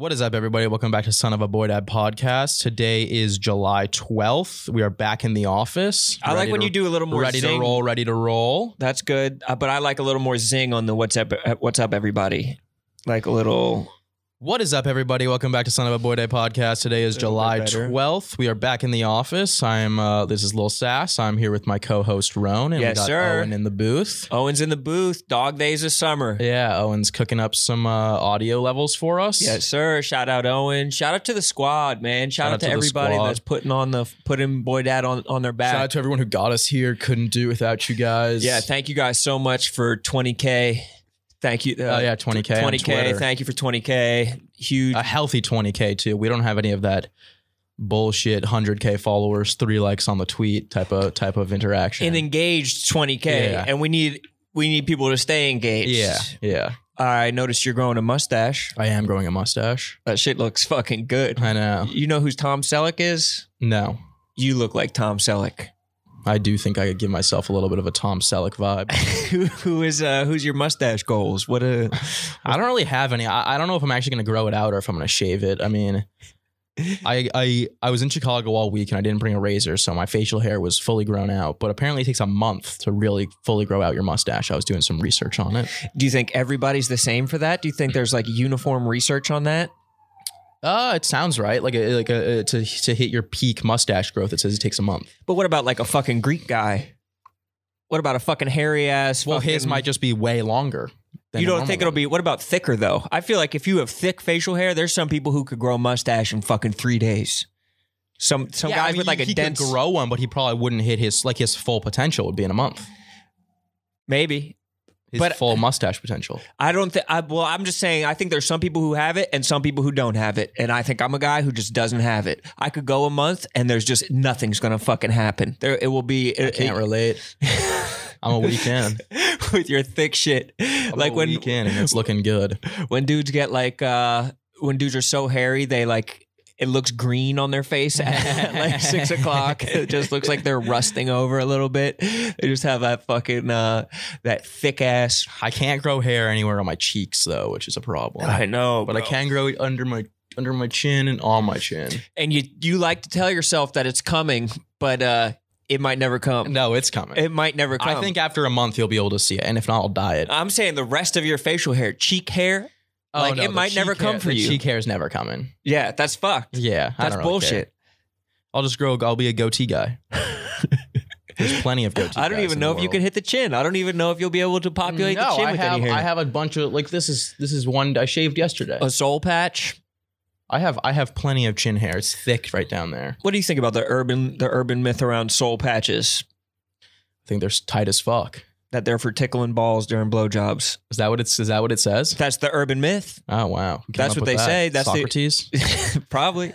What is up, everybody? Welcome back to Son of a Boy Dad podcast. Today is July 12th. We are back in the office. I like when you do a little more ready zing. Ready to roll. That's good. But I like a little more zing on the what's up, everybody. Like a little... What is up, everybody? Welcome back to Son of a Boy Dad podcast. Today is July 12th. We are back in the office. This is Lil Sas. I'm here with my co-host, Rone. And yes, we got sir. Owen in the booth. Owen's in the booth. Dog days of summer. Yeah, Owen's cooking up some audio levels for us. Yes, sir. Shout out Owen. Shout out to the squad, man. Shout out to everybody that's putting Boy Dad on their back. Shout out to everyone who got us here. Couldn't do it without you guys. Yeah, thank you guys so much for 20K. Thank you. 20K. 20K. Thank you for 20K. Huge. A healthy 20K too. We don't have any of that bullshit 100K followers, 3 likes on the tweet type of interaction. An engaged 20K, yeah. and we need people to stay engaged. Yeah. I noticed you're growing a mustache. I am growing a mustache. That shit looks fucking good. I know. You know who Tom Selleck is? No. You look like Tom Selleck. I do think I could give myself a little bit of a Tom Selleck vibe. Who's your mustache goals? I don't really have any. I don't know if I'm actually going to grow it out or if I'm going to shave it. I mean, I was in Chicago all week and I didn't bring a razor, so my facial hair was fully grown out. But apparently it takes a month to really fully grow out your mustache. I was doing some research on it. Do you think everybody's the same for that? Do you think there's like uniform research on that? It sounds right. To hit your peak mustache growth, it says it takes a month. But what about like a fucking Greek guy? What about a fucking hairy ass? Well, his might just be way longer. You don't think it'll be? What about thicker though? I feel like if you have thick facial hair, there's some people who could grow a mustache in fucking 3 days. Some guys with like a dense. He could grow one, but he probably wouldn't hit his full potential would be in a month. Maybe. His full mustache potential. I don't think. Well, I'm just saying. I think there's some people who have it and some people who don't have it, and I think I'm a guy who just doesn't have it. I could go a month and there's just nothing's gonna fucking happen. It will be. I can't relate. I'm a weekend with your thick shit. Like when weekend and it's looking good. When dudes get like when dudes are so hairy, they like. It looks green on their face at like 6 o'clock. It just looks like they're rusting over a little bit. They just have that fucking, that thick ass. I can't grow hair anywhere on my cheeks though, which is a problem. I know, but bro. I can grow it under my chin and on my chin. And you like to tell yourself that it's coming, but it might never come. No, it's coming. It might never come. I think after a month you'll be able to see it, and if not, I'll dye it. I'm saying the rest of your facial hair, cheek hair. Like, no, it might never come for you. The cheek hair is never coming. Yeah, that's fucked. Yeah, that's bullshit. I'll just grow. I'll be a goatee guy. There's plenty of goatee. I don't even know if you can hit the chin. I don't even know if you'll be able to populate the chin with any hair. I have a bunch of like this is one I shaved yesterday. A soul patch. I have plenty of chin hair. It's thick right down there. What do you think about the urban myth around soul patches? I think they're tight as fuck. That they're for tickling balls during blowjobs. Is that what it says? That's the urban myth. Oh wow, that's what they say. That's Socrates. Probably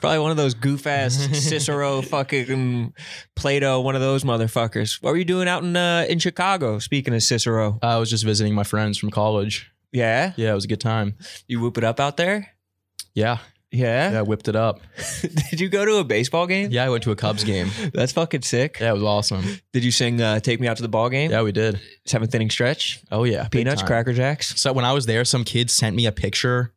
one of those goof ass Cicero fucking Plato, one of those motherfuckers. What were you doing out in Chicago? Speaking of Cicero, I was just visiting my friends from college. Yeah, it was a good time. You whoop it up out there? Yeah. Yeah? I whipped it up. Did you go to a baseball game? Yeah, I went to a Cubs game. That's fucking sick. Yeah, it was awesome. Did you sing Take Me Out to the Ball Game? Yeah, we did. 7th inning stretch? Oh, yeah. Peanuts, Cracker Jacks? So when I was there, some kid sent me a picture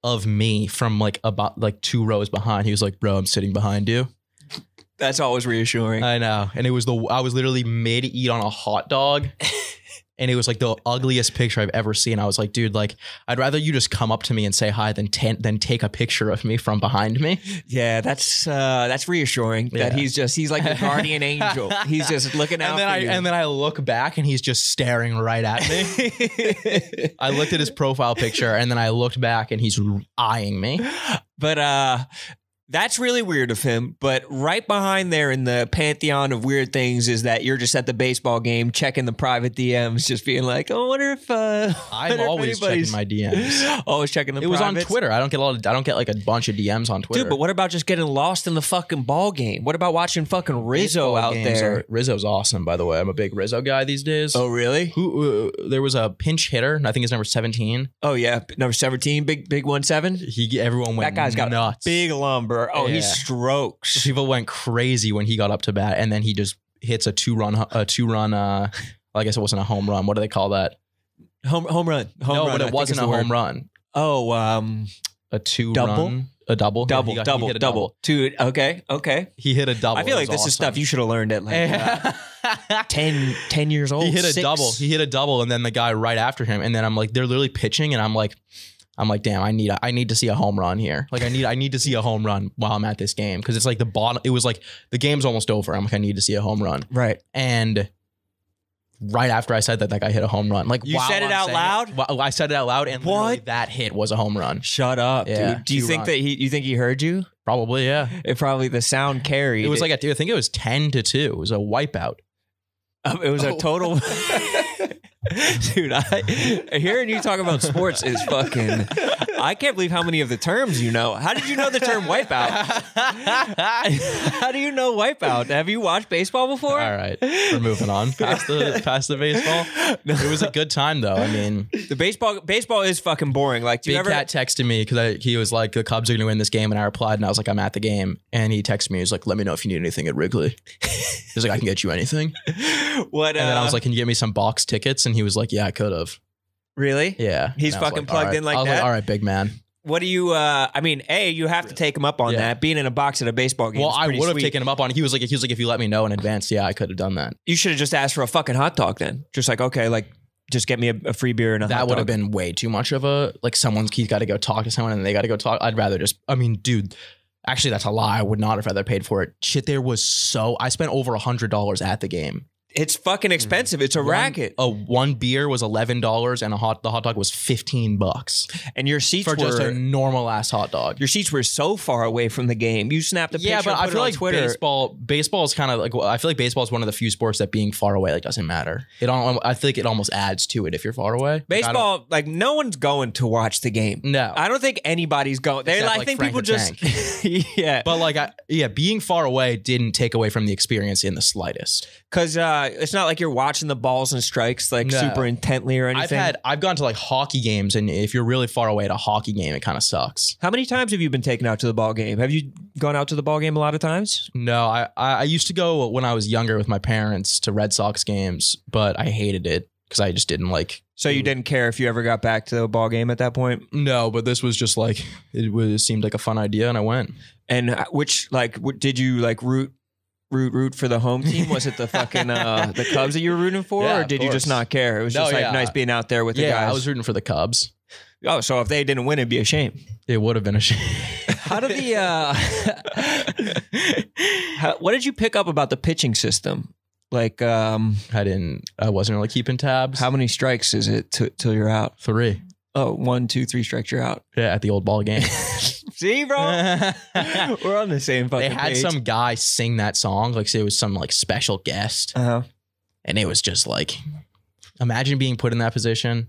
of me from about 2 rows behind. He was like, bro, I'm sitting behind you. That's always reassuring. I know. And it was I was literally made to eat on a hot dog. And it was like the ugliest picture I've ever seen. I was like, dude, like, I'd rather you just come up to me and say hi than take a picture of me from behind me. Yeah, that's reassuring. Yeah. That he's like the guardian angel. He's just looking out for you. And then I look back and he's just staring right at me. I looked at his profile picture and then I looked back and he's eyeing me. But that's really weird of him, but right behind there in the pantheon of weird things is that you're just at the baseball game checking the private DMs, just being like, oh, I wonder if I'm always checking my DMs. Always checking the privates. It was on Twitter. I don't get like a bunch of DMs on Twitter. Dude, but what about just getting lost in the fucking ball game? What about watching fucking Rizzo out there? Rizzo's awesome, by the way. I'm a big Rizzo guy these days. Oh, really? There was a pinch hitter, I think his number 17. Oh, yeah. Number 17, big 1-7. Everyone went That guy's got nuts. Big lumber. Oh, yeah. He strokes. People went crazy when he got up to bat, and then he just hits a two-run. I guess it wasn't a home run. What do they call that? Home run. No, but it wasn't a home run. Oh, a two Double? run, a double, Double, He double, hit a double. Two. Okay. He hit a double. I feel like this is stuff you should have learned at like 10 years old. He hit a 6. double. He hit a double, and then the guy right after him, and then I'm like, they're literally pitching, and I'm like, damn, I need to see a home run here. Like I need to see a home run while I'm at this game because it's like the bottom. It was like the game's almost over. I'm like, I need to see a home run. Right. And right after I said that, that guy hit a home run. Like you said it out loud. I said it out loud, and literally that hit was a home run. Shut up, Yeah, dude. Do you think that you think he heard you? Probably, yeah. It probably the sound carried. It was like I think it was 10-2. It was a wipeout. It was a total. Dude, hearing you talk about sports is fucking. I can't believe how many of the terms you know. How did you know the term wipeout? How do you know wipeout? Have you watched baseball before? All right, we're moving on past the baseball. It was a good time though. I mean, the baseball is fucking boring. Like, do you Big ever? Cat texted me because he was like, the Cubs are going to win this game, and I replied, and I was like, I'm at the game, and he texted me. He was like, let me know if you need anything at Wrigley. He's like, I can get you anything. What? And then I was like, can you get me some box tickets? And he was like, yeah, I could have. Really? Yeah. He's And I was fucking like, plugged all right. in like I was that? Like, all right, big man. What do you? I mean, you have to take him up on Yeah. that. Being in a box at a baseball game. Well, is I pretty would have sweet. taken him up on it. He was like, if you let me know in advance, yeah, I could have done that. You should have just asked for a fucking hot dog then. Just like, okay, like, just get me a free beer and a hot dog. That would have been way too much of a, like, he's got to go talk to someone and they got to go talk. I'd rather just, I mean, dude, actually, that's a lie. I would not have rather paid for it. Shit, I spent over $100 at the game. It's fucking expensive. It's a racket. One beer was $11 and the hot dog was $15 And your seats for were just a normal ass hot dog. your seats were so far away from the game. You snapped a picture. Yeah, but and I put feel it on like Twitter. baseball is kind of like, I feel like baseball is one of the few sports that being far away, like, doesn't matter. I think it almost adds to it if you're far away. Baseball, like no one's going to watch the game. No. I don't think anybody's going. Except, I like, think Frank people the just yeah. But like, being far away didn't take away from the experience in the slightest. Because it's not like you're watching the balls and strikes like No. super intently or anything. I've gone to like hockey games, and if you're really far away at a hockey game, it kind of sucks. How many times have you been taken out to the ball game? Have you gone out to the ball game a lot of times? No, I used to go when I was younger with my parents to Red Sox games, but I hated it because I just didn't like. So you didn't care if you ever got back to the ball game at that point? No, but this was just like it seemed like a fun idea, and I went. And did you like root for the home team? Was it the fucking the Cubs that you were rooting for, Yeah, or of did you just course. not care? It was just nice being out there with the Yeah, guys. I was rooting for the Cubs. Oh, so if they didn't win, it'd be a shame. It would have been a shame. How did what did you pick up about the pitching system? Like, I wasn't really keeping tabs. how many strikes is it till you're out? 3. Oh, 1, 2, 3 strikes, you're out. Yeah, at the old ball game. See, bro? We're on the same fucking They had page. some guy sing that song, like say it was some like special guest, Uh-huh. and it was just like, imagine being put in that position.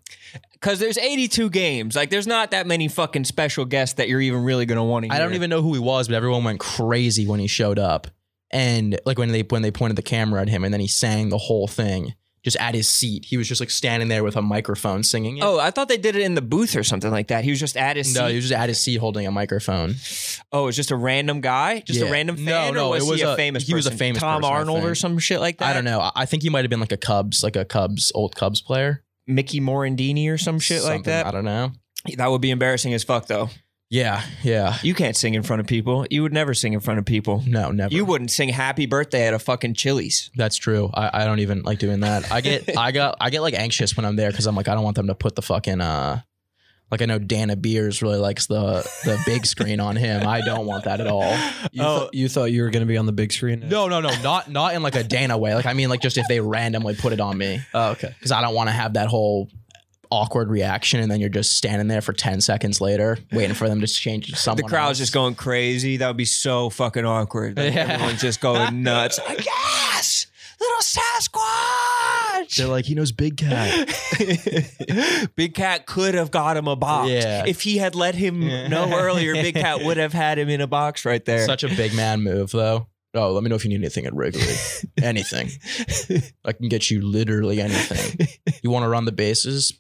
Because there's 82 games. Like, there's not that many fucking special guests that you're even really going to want to hear. I don't even know who he was, but everyone went crazy when he showed up, and like when they pointed the camera at him, and then he sang the whole thing just at his seat. He was just like standing there with a microphone singing it. Oh, I thought they did it in the booth or something like that. He was just at his seat. No, he was just at his seat holding a microphone. Oh, it's just a random guy? Just a Yeah. random fan? No, or was it was he a a- famous he was a person? famous Tom person, I Arnold or think. some shit like that? I don't know. I think he might have been like a old Cubs player. Mickey Morandini or some shit like Something, that? I don't know. That would be embarrassing as fuck, though. Yeah. You can't sing in front of people. You would never sing in front of people. No, never. You wouldn't sing happy birthday at a fucking Chili's. That's true. I don't even like doing that. I get like anxious when I'm there because I'm like, I don't want them to put the fucking like, I know Dana Beers really likes the big screen on him. I don't want that at all. You thought you were going to be on the big screen? No, not in like a Dana way. Like, I mean, like, just if they randomly put it on me. Oh, okay. Because I don't want to have that whole awkward reaction, and then you're just standing there for 10 seconds later waiting for them to change to someone The crowd's else. just going crazy. That would be so fucking awkward. Like, Yeah. everyone's just going nuts. Like, yes! Little Sasquatch! They're like, he knows Big Cat. Big Cat could have got him a box. Yeah. If he had let him know earlier, Big Cat would have had him in a box right there. Such a big man move, though. Oh, let me know if you need anything at Wrigley. Anything. I can get you literally anything. You want to run the bases?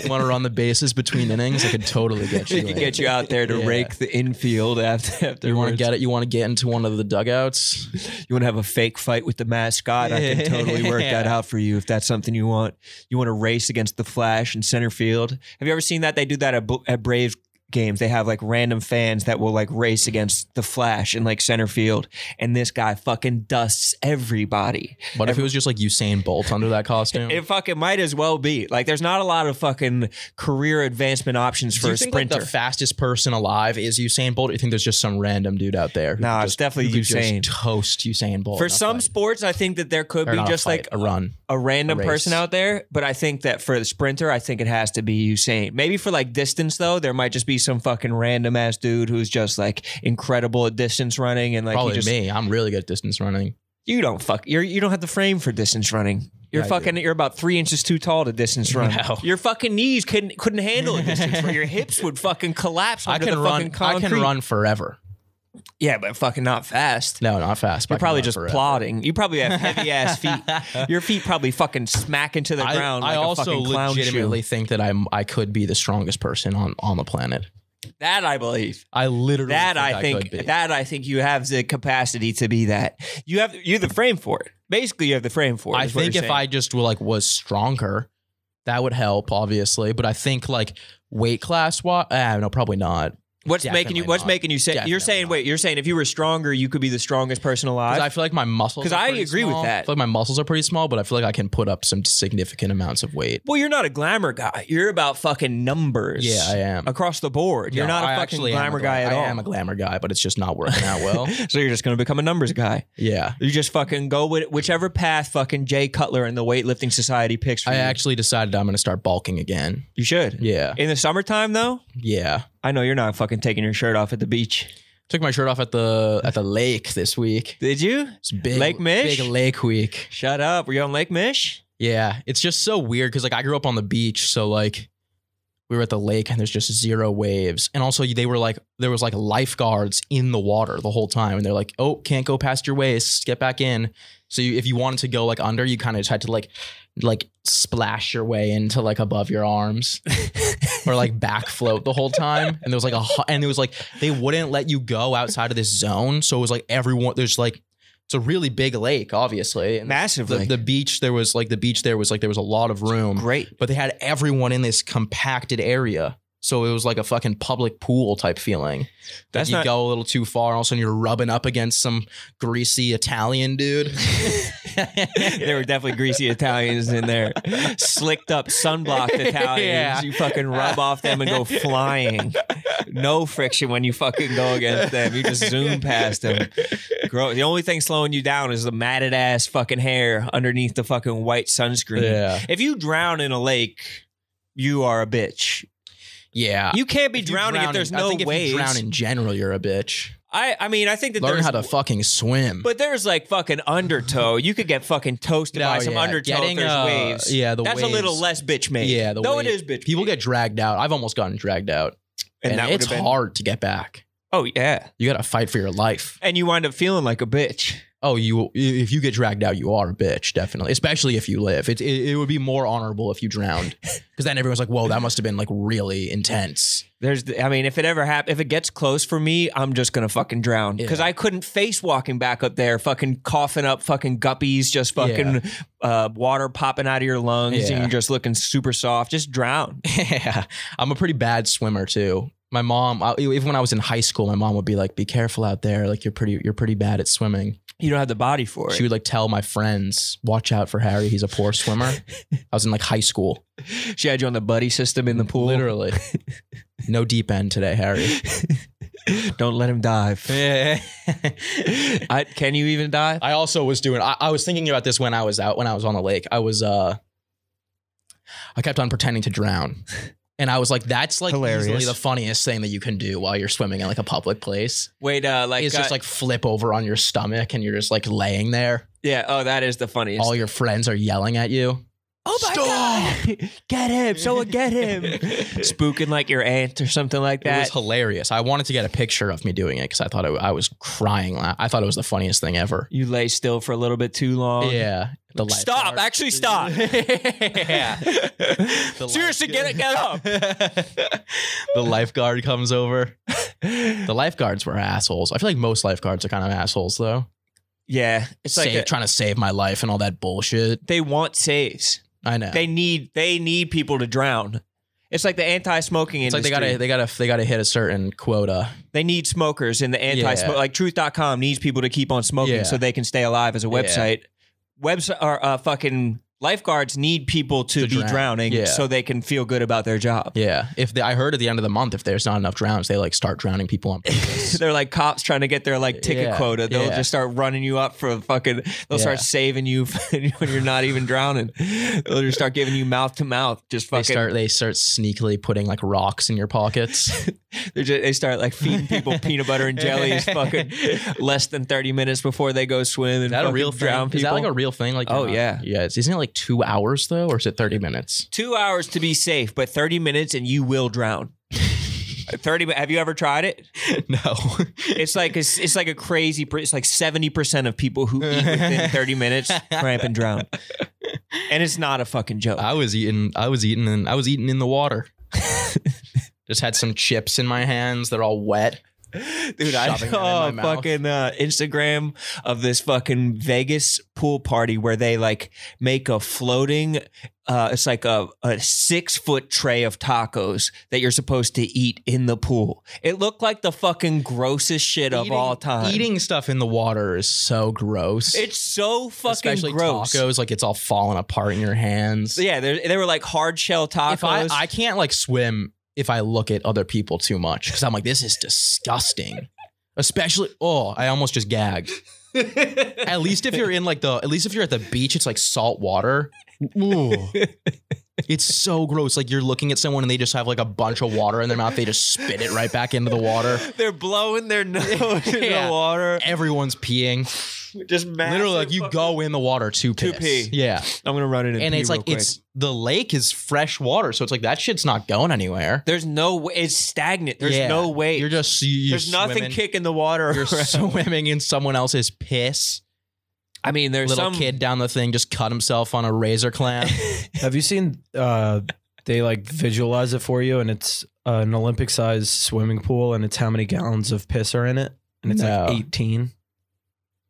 Want to run the bases between innings? I could totally get you. He can get you out there to rake the infield after. You want to get it? You want to get into one of the dugouts? You want to have a fake fight with the mascot? I can totally work that out for you if that's something you want. You want to race against the Flash in center field? Have you ever seen that? They do that at Braves games. They have like random fans that will like race against the Flash in like center field, and this guy fucking dusts everybody. What if it was just like Usain Bolt under that costume? It fucking might as well be. Like, there's not a lot of fucking career advancement options for a sprinter. Do you think like the fastest person alive is Usain Bolt? Or do you think there's just some random dude out there? No, it's definitely Usain. Just toast Usain Bolt. For some sports, I think that there could be just like a random person out there. But I think that for the sprinter, I think it has to be Usain. Maybe for like distance though, there might just be some fucking random ass dude who's just like incredible at distance running, and like probably me. I'm really good at distance running. You don't you don't have the frame for distance running. You're about 3 inches too tall to distance run. No. Your fucking knees couldn't handle a distance run. Your hips would fucking collapse under the fucking concrete. I can run forever. Yeah, but fucking not fast. No, not fast. You're probably just plodding. You probably have heavy ass feet. Your feet probably fucking smack into the ground. I also legitimately think that I could be the strongest person on the planet. That I believe. I literally I think you have the capacity to be that. You're the frame for it. Basically, you have the frame for it. I think if I just was stronger, that would help, obviously. But I think like weight class, no, probably not. What's making you say? You're saying if you were stronger, you could be the strongest person alive? Because I feel like my muscles. Because I agree with that. I feel like my muscles are pretty small, but I feel like I can put up some significant amounts of weight. Well, you're not a glamour guy. You're about fucking numbers. Yeah, I am across the board. You're not a fucking glamour guy at all. I am a glamour guy, but it's just not working out well. So you're just gonna become a numbers guy. Yeah. You just fucking go with whichever path fucking Jay Cutler and the Weightlifting Society picks for you. I actually decided I'm gonna start bulking again. You should. Yeah. In the summertime though. Yeah. I know you're not fucking taking your shirt off at the beach. Took my shirt off at the lake this week. Did you? It's big Lake Mish? Big lake week. Shut up. Were you on Lake Mish? Yeah. It's just so weird because like I grew up on the beach, so like we were at the lake and there's just zero waves. And also there was like lifeguards in the water the whole time. And they're like, oh, can't go past your waist, get back in. So if you wanted to go like under, you kind of just had to like splash your way into like above your arms or like back float the whole time. And there was like they wouldn't let you go outside of this zone. So it was like it's a really big lake, obviously. And massively. The beach there was a lot of room. Great. But they had everyone in this compacted area. So it was like a fucking public pool type feeling. That you go a little too far, and all of a sudden you're rubbing up against some greasy Italian dude. There were definitely greasy Italians in there. Slicked up, sunblocked Italians. Yeah. You fucking rub off them and go flying. No friction when you fucking go against them. You just zoom past them. The only thing slowing you down is the matted ass fucking hair underneath the fucking white sunscreen. Yeah. If you drown in a lake, you are a bitch. Yeah. You can't be drowning if there's no waves. If you drown in general, you're a bitch. I mean, I think that learn how to fucking swim. But there's like fucking undertow. You could get fucking toasted by some undertow if there's waves. Yeah, that's waves. A little less bitch made. Yeah, though it is bitch. People get dragged out. I've almost gotten dragged out, and it's hard to get back. Oh yeah, you got to fight for your life, and you wind up feeling like a bitch. Oh, if you get dragged out, you are a bitch, definitely. Especially if you live. It would be more honorable if you drowned, because then everyone's like, "Whoa, that must have been like really intense." If it ever happens, if it gets close for me, I'm just gonna fucking drown because I couldn't face walking back up there, fucking coughing up fucking guppies, just fucking water popping out of your lungs, and you're just looking super soft. Just drown. Yeah, I'm a pretty bad swimmer too. My mom, even when I was in high school, my mom would be like, "Be careful out there. Like you're pretty bad at swimming." You don't have the body for it. She would like tell my friends, "Watch out for Harry. He's a poor swimmer." I was in like high school. She had you on the buddy system in the pool. Literally. No deep end today, Harry. Don't let him dive. Can you even dive? I also was doing. I was thinking about this when I was on the lake. I kept on pretending to drown. And I was like, that's like easily the funniest thing that you can do while you're swimming in like a public place. Wait, is just like flip over on your stomach and you're just like laying there. Yeah. Oh, that is the funniest. All your friends are yelling at you. Oh my God. Get him. Someone get him. Spooking like your aunt or something like that. It was hilarious. I wanted to get a picture of me doing it because I thought I was crying. I thought it was the funniest thing ever. You lay still for a little bit too long. Yeah. Stop. Actually, stop. Yeah. Seriously, get up. The lifeguard comes over. The lifeguards were assholes. I feel like most lifeguards are kind of assholes, though. Yeah, it's like trying to save my life and all that bullshit. They want saves. I know. They need people to drown. It's like the anti-smoking industry. It's like they gotta hit a certain quota. They need smokers in the anti-smoke. Like Truth.com needs people to keep on smoking so they can stay alive as a website. Fucking lifeguards need people to be drowning so they can feel good about their job. Yeah. I heard at the end of the month, if there's not enough drowns, they like start drowning people on purpose. They're like cops trying to get their like ticket quota. They'll just start running you up for fucking. They'll start saving you when you're not even drowning. They'll just start giving you mouth to mouth. Just fucking. They start sneakily putting like rocks in your pockets. They start like feeding people peanut butter and jellies. Fucking less than 30 minutes before they go swim. And is that a real thing? Drown people. Is that like a real thing? Like yeah. Isn't it like 2 hours though, or is it 30 minutes? 2 hours to be safe, but 30 minutes and you will drown. 30. Have you ever tried it? No. It's like a crazy. It's like 70% of people who eat within 30 minutes cramp and drown, and it's not a fucking joke. I was eating in the water. Just had some chips in my hands. They're all wet. Dude, I saw a fucking Instagram of this fucking Vegas pool party where they like make a floating, it's like a 6-foot tray of tacos that you're supposed to eat in the pool. It looked like the fucking grossest shit of all time. Eating stuff in the water is so gross. It's so fucking especially gross. Tacos, like it's all falling apart in your hands. Yeah, they were like hard shell tacos. If I can't like swim if I look at other people too much, because I'm like, this is disgusting. Especially, I almost just gagged. At least if you're at the beach, it's like salt water. Ooh. It's so gross. Like you're looking at someone and they just have like a bunch of water in their mouth. They just spit it right back into the water. They're blowing their nose in the water. Everyone's peeing. Just massive. Literally, like you go in the water to pee. Yeah, I'm gonna run it in. And it's like the lake is fresh water, so it's like that shit's not going anywhere. There's no way. It's stagnant. There's no way. You're just there's nothing kicking the water. You're swimming in someone else's piss. I mean, there's little kid down the thing just cut himself on a razor clamp. Have you seen? They like visualize it for you, and it's an Olympic-sized swimming pool, and it's how many gallons of piss are in it, and it's like 18.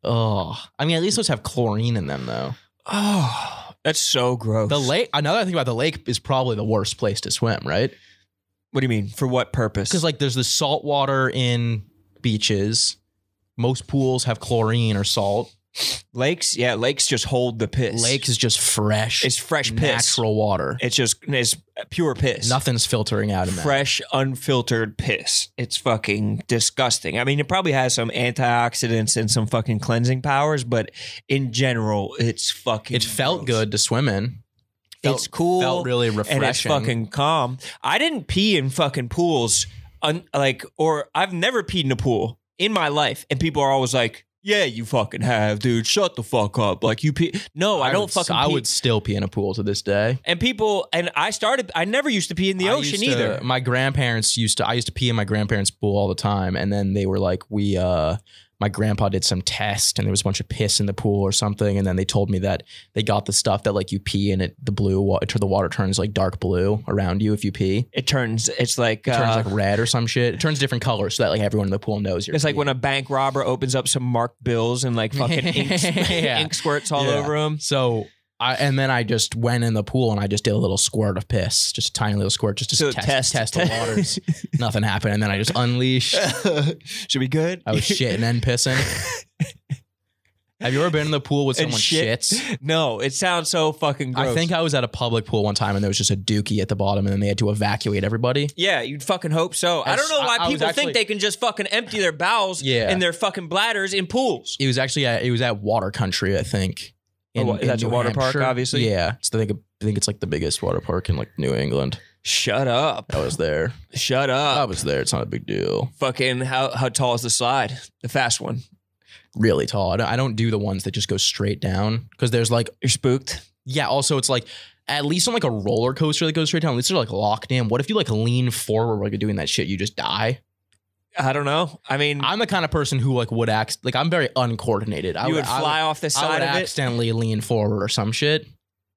Oh, I mean, at least those have chlorine in them, though. Oh, that's so gross. The lake. Another thing about the lake is probably the worst place to swim, right? What do you mean? For what purpose? Because like, there's the salt water in beaches. Most pools have chlorine or salt. Lakes just hold the piss. Lakes is just fresh. It's fresh piss. Natural water. It's pure piss. Nothing's filtering out in that. Fresh, unfiltered piss. It's fucking disgusting. I mean, it probably has some antioxidants and some fucking cleansing powers, but in general, it's fucking It felt gross. good to swim in. It's cool. Felt really refreshing. And it's fucking calm. I didn't pee in fucking pools, or I've never peed in a pool in my life, and people are always like, yeah, you fucking have, dude. Shut the fuck up. Like you pee. No, I don't fucking pee. I would still pee in a pool to this day. And I never used to pee in the ocean either. My grandparents I used to pee in my grandparents' pool all the time. And then they were like, my grandpa did some test and there was a bunch of piss in the pool or something. And then they told me that they got the stuff that like you pee in it, the water turns like dark blue around you if you pee. It turns like red or some shit. It turns different colors so that like everyone in the pool knows you're It's like when a bank robber opens up some marked bills and like fucking ink squirts all over them. So and then I just went in the pool and I just did a little squirt of piss, just a tiny little squirt, just to test the waters. Nothing happened, and then I just unleashed. Should be good. I was shitting and pissing. Have you ever been in the pool with someone shits? No, it sounds so fucking gross. I think I was at a public pool one time and there was just a dookie at the bottom and then they had to evacuate everybody. Yeah, you'd fucking hope so. I don't know why people think they can just fucking empty their bowels and their fucking bladders in pools. It was at Water Country, I think. That's a water park, obviously? Yeah. I think it's like the biggest water park in like New England. Shut up. I was there. Shut up. I was there. It's not a big deal. Fucking how tall is the slide? The fast one. Really tall. I don't do the ones that just go straight down because there's like... You're spooked? Yeah. Also, it's like at least on like a roller coaster that goes straight down, at least they're like locked in. What if you like lean forward while you're doing that shit? You just die? I don't know. I mean, I'm the kind of person who like would act like I'm very uncoordinated. you would fly off the side of it accidentally lean forward or some shit.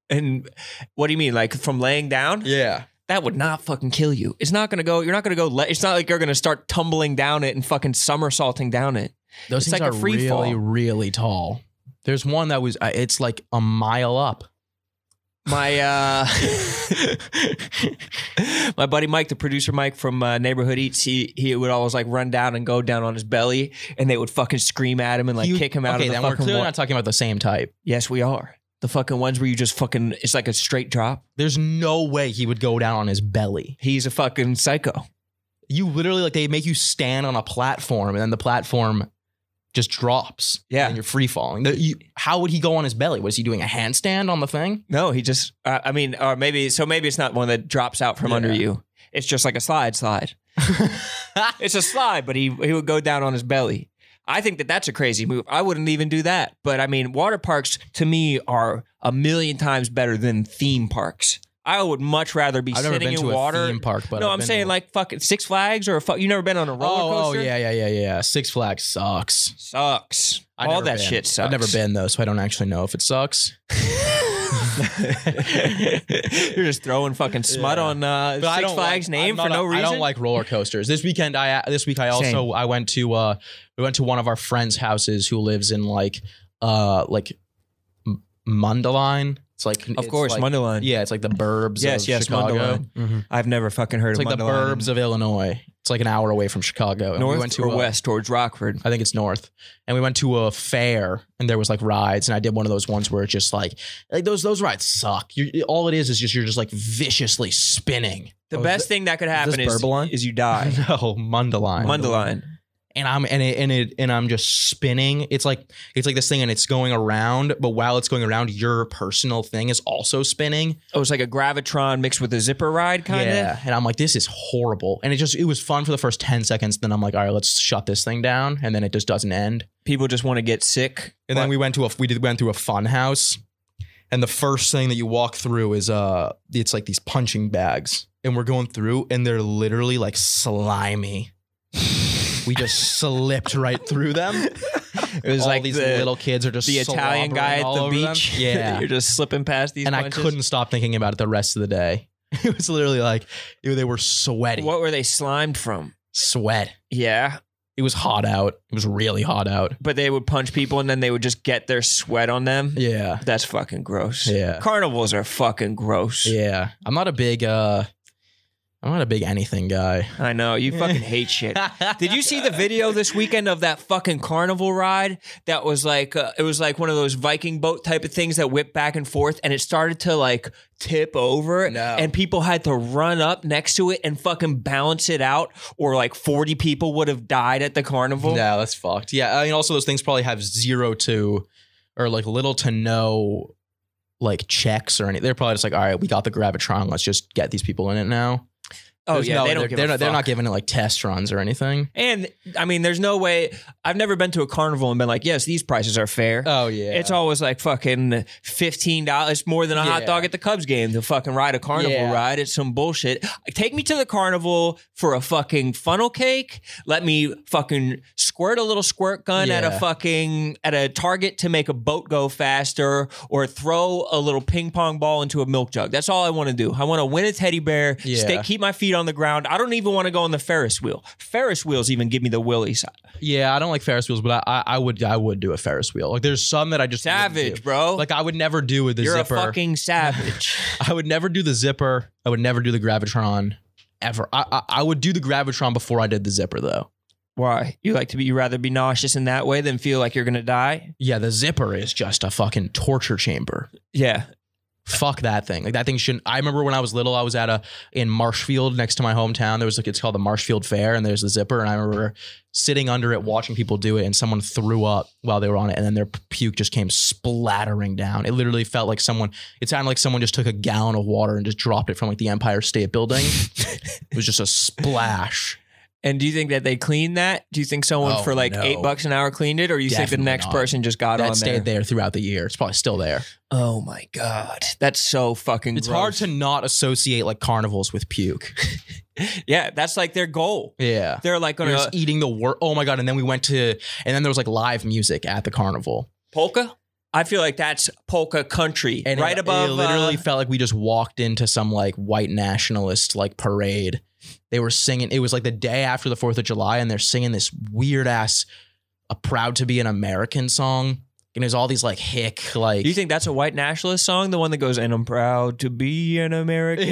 And what do you mean? Like from laying down? Yeah. That would not fucking kill you. It's not going to go. You're not going to go. It's not like you're going to start tumbling down it and fucking somersaulting down it. Those things like are a free really, fall. really tall. There's one that was, it's like a mile up. My my buddy Mike, the producer Mike from Neighborhood Eats, he would always like run down and go down on his belly, and they would fucking scream at him and like kick him out of the then fucking we're clearly not talking about the same type. Yes, we are. The fucking ones where you just fucking, it's like a straight drop. There's no way he would go down on his belly. He's a fucking psycho. You literally, like, they make you stand on a platform and then the platform just drops. Yeah. And you're free falling. How would he go on his belly? Was he doing a handstand on the thing? No, he just, I mean, or maybe it's not one that drops out from under you. It's just like a slide. It's a slide, but he would go down on his belly. I think that's a crazy move. I wouldn't even do that. But I mean, water parks to me are a million times better than theme parks. I would much rather be sitting in water. A theme park, but no, I'm saying like fucking Six Flags or you never been on a roller coaster? Oh, yeah. Six Flags sucks. Sucks. All that shit sucks. I've never been though, so I don't actually know if it sucks. You're just throwing fucking smut on Six Flags name for no reason. I don't like roller coasters. This week I went to we went to one of our friends' houses who lives in like Mundelein. It's like, of course, Mundelein. Yeah, it's like the burbs of Chicago. Mm-hmm. I've never fucking heard of Mundelein. It's like the burbs of Illinois. It's like an hour away from Chicago. North and we went to west towards Rockford? I think it's north. And we went to a fair and there was like rides. And I did one of those ones where it's just like those rides suck. All it is you're just like viciously spinning. The best thing that could happen is you die. No, Mundelein. And I'm just spinning. It's like this thing and it's going around, but while it's going around, your personal thing is also spinning. Oh, it's like a Gravitron mixed with a zipper ride kind of? Yeah. And I'm like, this is horrible. And it was fun for the first 10 seconds. Then I'm like, all right, let's shut this thing down. And then it just doesn't end. People just want to get sick. And then we went through a fun house. And the first thing that you walk through is it's like these punching bags. And we're going through and they're literally like slimy. We just slipped right through them. It was like these little kids are just the Italian guy at the beach. Yeah, you're just slipping past these. And punches. I couldn't stop thinking about it the rest of the day. It was literally like they were sweaty. What were they slimed from? Sweat. Yeah. It was hot out. It was really hot out. But they would punch people and then they would just get their sweat on them. Yeah. That's fucking gross. Yeah. Carnivals are fucking gross. Yeah. I'm not a big anything guy. I know. You fucking hate shit. Did you see the video this weekend of that fucking carnival ride? That was like, it was like one of those Viking boat type of things that whipped back and forth and it started to like tip over. No. And people had to run up next to it and fucking balance it out or like 40 people would have died at the carnival. No, that's fucked. Yeah. I mean, also those things probably have little to no like checks or anything. They're probably just like, all right, we got the Gravitron. Let's just get these people in it now. Oh, yeah, they don't give a fuck. They're not giving it like test runs or anything. And I mean, there's no way. I've never been to a carnival and been like, yes, these prices are fair. Oh, yeah. It's always like fucking $15 more than a hot dog at the Cubs game to fucking ride a carnival ride. It's some bullshit. Take me to the carnival for a fucking funnel cake. Let me fucking squirt a little squirt gun at a target to make a boat go faster or throw a little ping pong ball into a milk jug. That's all I want to do. I want to win a teddy bear, keep my feet on the ground. I don't even want to go on the Ferris wheel. Ferris wheels even give me the willies. Yeah, I don't like Ferris wheels, but I would do a Ferris wheel. Like there's some that I just savage, bro. Like I would never do with the You're zipper. You're a fucking savage. I would never do the zipper. I would never do the Gravitron ever. I would do the Gravitron before I did the zipper though. Why? You rather be nauseous in that way than feel like you're gonna die? Yeah, the zipper is just a fucking torture chamber. Yeah. Fuck that thing. Like that thing shouldn't. I remember when I was little, I was in Marshfield next to my hometown. There was it's called the Marshfield Fair, and there's the zipper. And I remember sitting under it, watching people do it, and someone threw up while they were on it, and then their puke just came splattering down. It literally felt like it sounded like someone just took a gallon of water and just dropped it from like the Empire State Building. It was just a splash. And do you think that they cleaned that? Do you think someone for like $8 an hour cleaned it, or you think the next person just got on there? That stayed there throughout the year. It's probably still there. Oh my God, that's so fucking. It's gross. hard to not associate like carnivals with puke. Yeah, that's like their goal. Yeah, they're like You're just eating the work. Oh my God! And then we went to, and then there was like live music at the carnival. Polka. I feel like that's Polka Country, and right above. It literally felt like we just walked into some like white nationalist like parade. They were singing. It was like the day after the 4th of July, and they're singing this weird ass, "Proud to be an American" song. And there's all these like hick like. Do you think that's a white nationalist song? The one that goes, "And I'm proud to be an American."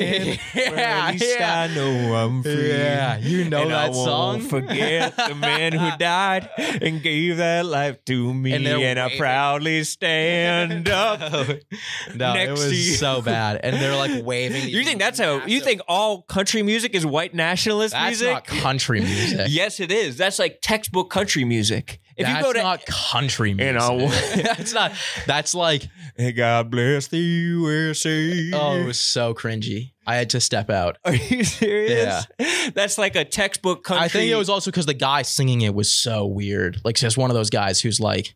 At least I know I'm free. Yeah, you know and that I won't song. Forget the man who died and gave that life to me, and I proudly stand up. No, it was to you. so bad, and they're like waving. You think that's how? You think all country music is white nationalist music? That's not country music. Yes, it is. That's like textbook country music. If that's you go to not country music. You know, that's not. That's like. Hey, God bless the USA. Oh, it was so cringy. I had to step out. Are you serious? Yeah. That's like a textbook country. I think it was also because the guy singing it was so weird. Like, just one of those guys who's like,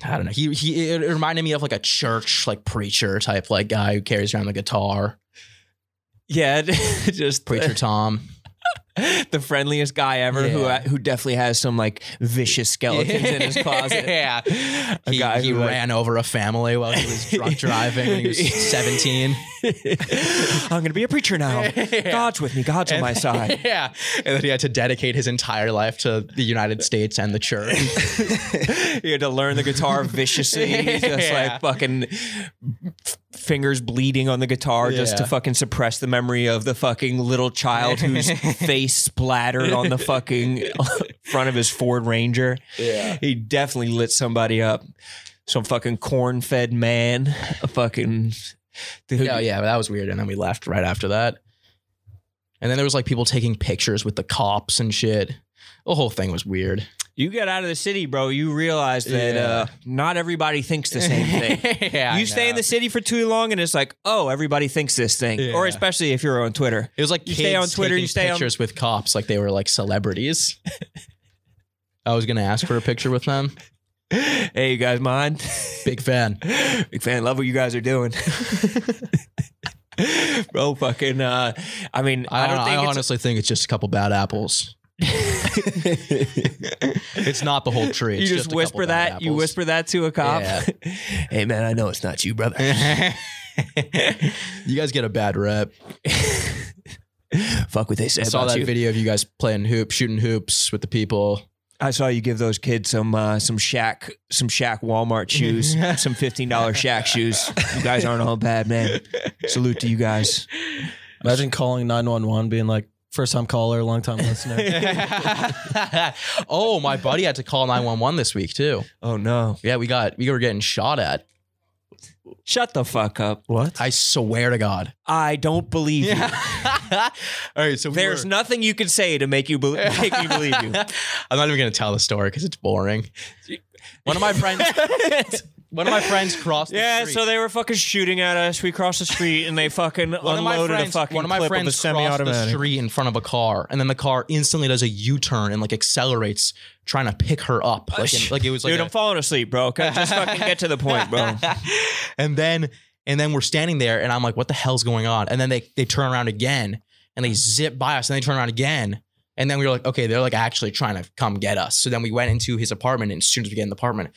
I don't know. It reminded me of like a church like preacher type like guy who carries around the guitar. Yeah, just Preacher Tom. The friendliest guy ever, who definitely has some like vicious skeletons in his closet. Yeah, a guy he who ran over a family while he was drunk driving when he was 17. I'm gonna be a preacher now. Yeah. God's with me. God's on my side. Yeah, and then he had to dedicate his entire life to the United States and the church. He had to learn the guitar viciously. He's just like fucking fingers bleeding on the guitar just to fucking suppress the memory of the fucking little child whose face splattered on the fucking front of his Ford Ranger. Yeah, he definitely lit somebody up. Some fucking corn-fed man. A fucking dude. Yeah, that was weird. And then we left right after that. And then there was like people taking pictures with the cops and shit. The whole thing was weird. You get out of the city, bro. You realize that not everybody thinks the same thing. You stay in the city for too long, and it's like, oh, everybody thinks this thing. Yeah. Or especially if you're on Twitter. It was like you kids stay on Twitter. You stay pictures with cops like they were like celebrities. I was gonna ask for a picture with them. Hey, you guys mind? Big fan. Big fan. Love what you guys are doing. Bro, fucking. I mean, I honestly think it's just a couple bad apples. It's not the whole tree. It's you just whisper that. You whisper that to a cop. Yeah. Hey man, I know it's not you, brother. You guys get a bad rep. Fuck what they say. I saw that video of you guys playing shooting hoops with the people. I saw you give those kids some Shaq Walmart shoes, some $15 Shaq shoes. You guys aren't all bad, man. Salute to you guys. Imagine calling 911, being like, first time caller, long time listener. Oh, my buddy had to call 911 this week too. Oh no. Yeah, we were getting shot at. Shut the fuck up. What? I swear to God. I don't believe you. All right, so there's nothing you can say to make me believe you. I'm not even going to tell the story because it's boring. One of my friends crossed the street. So they were fucking shooting at us. We crossed the street and they fucking unloaded a fucking one of my clip friends of the semi-automatic. Crossed the street in front of a car, and then the car instantly does a U-turn and like accelerates, trying to pick her up. Like it was like, dude, I'm falling asleep, bro. Okay, just fucking get to the point, bro. And then we're standing there, and I'm like, what the hell's going on? And then they turn around again, and they zip by us, and they turn around again. And then we were like, okay, they're like actually trying to come get us. So then we went into his apartment, and as soon as we get in the apartment,